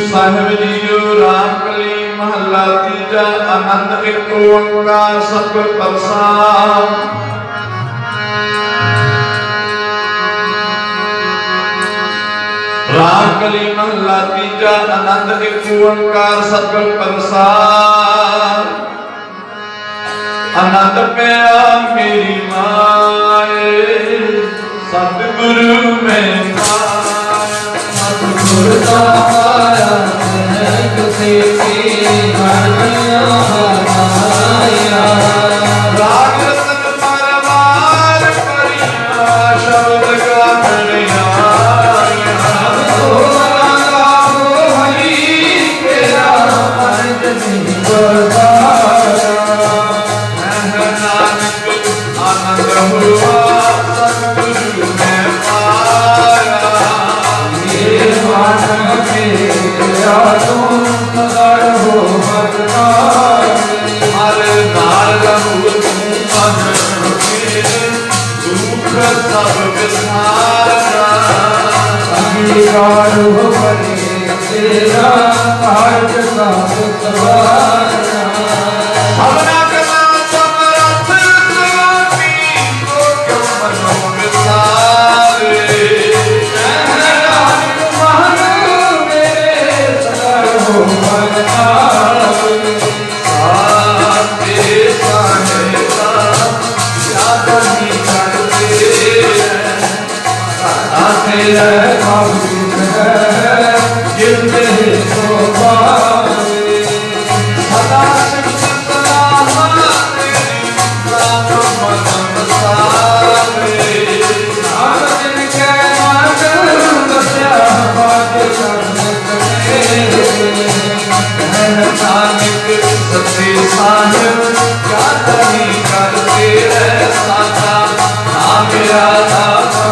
Speaker 1: साहिब जीओ। राम कली महला तीजा। आनंद एक ओंकार सतगुर प्रसाद। राम कली महला तीजा। आनंद एक ओंकार सतगुर प्रसाद। आनंद पिया मेरी माए, सतगुरु में सतगुरु दा पाया किसी की हर राग
Speaker 2: राजो सदा रहो हर नाल रहो तुम दुख सब विसारना अंगीकार हो बने तेरा कार्य सब सवारना हमना कला समरथ स्वामी को क्यों मनो विसारे मान मेरे सदा हो भगवान आते साहेबा याद नहीं करते आते जिंदे को पाए सदा सदा हमारे राम मन सारे आनंद के मार्ग बस्या बात नानक सच्चे साहिब याद नहीं करते रह साता ना मेरा दाता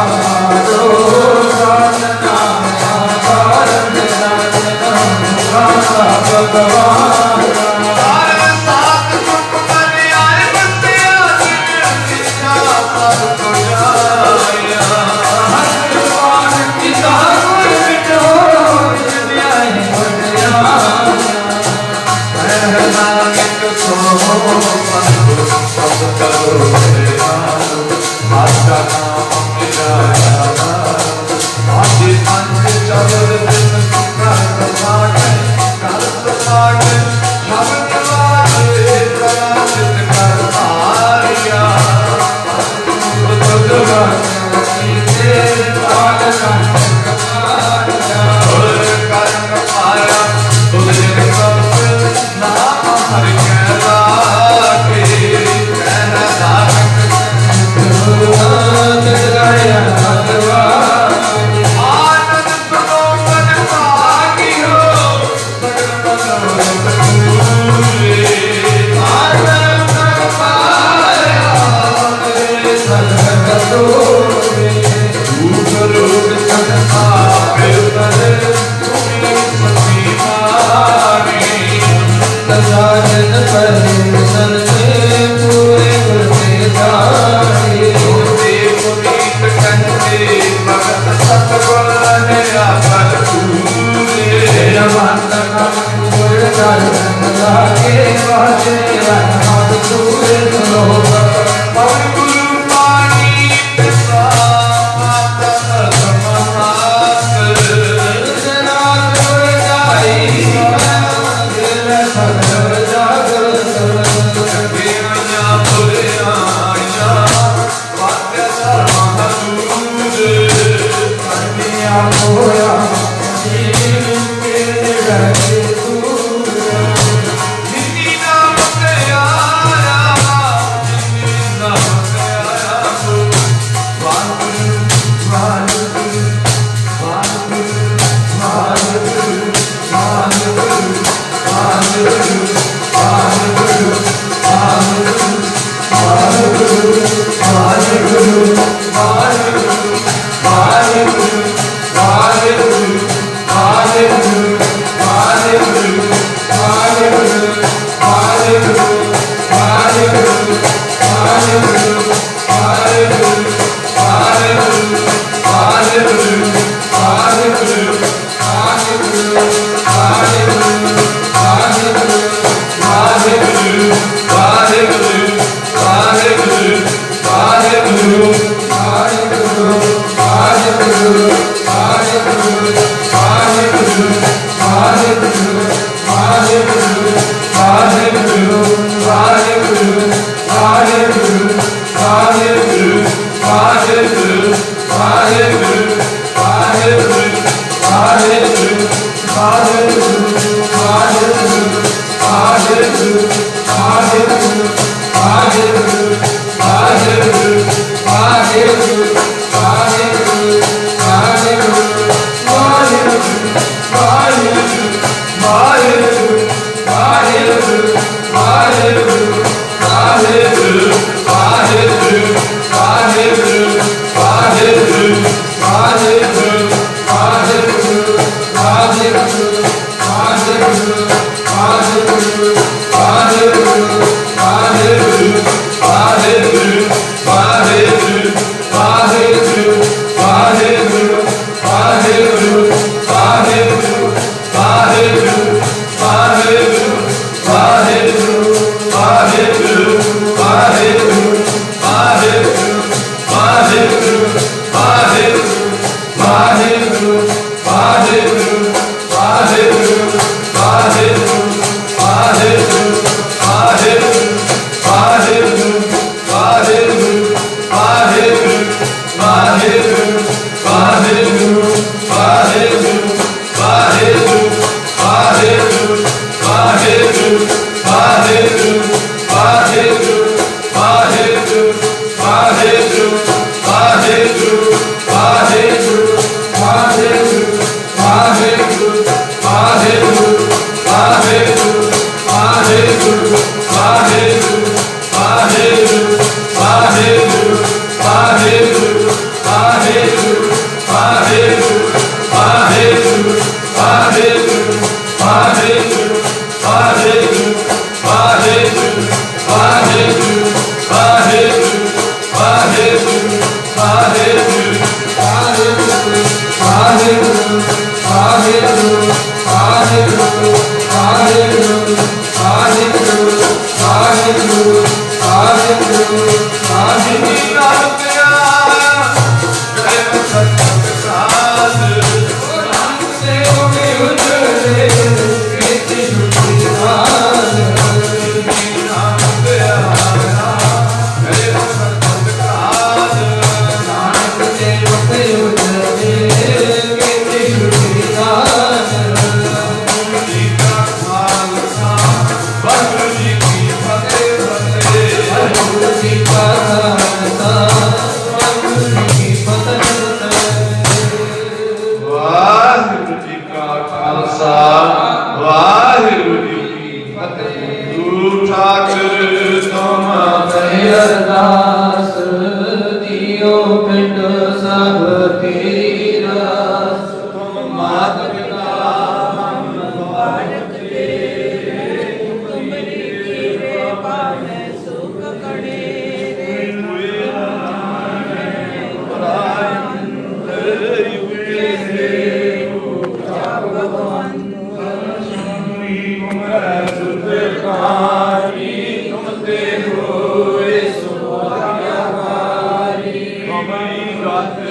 Speaker 2: God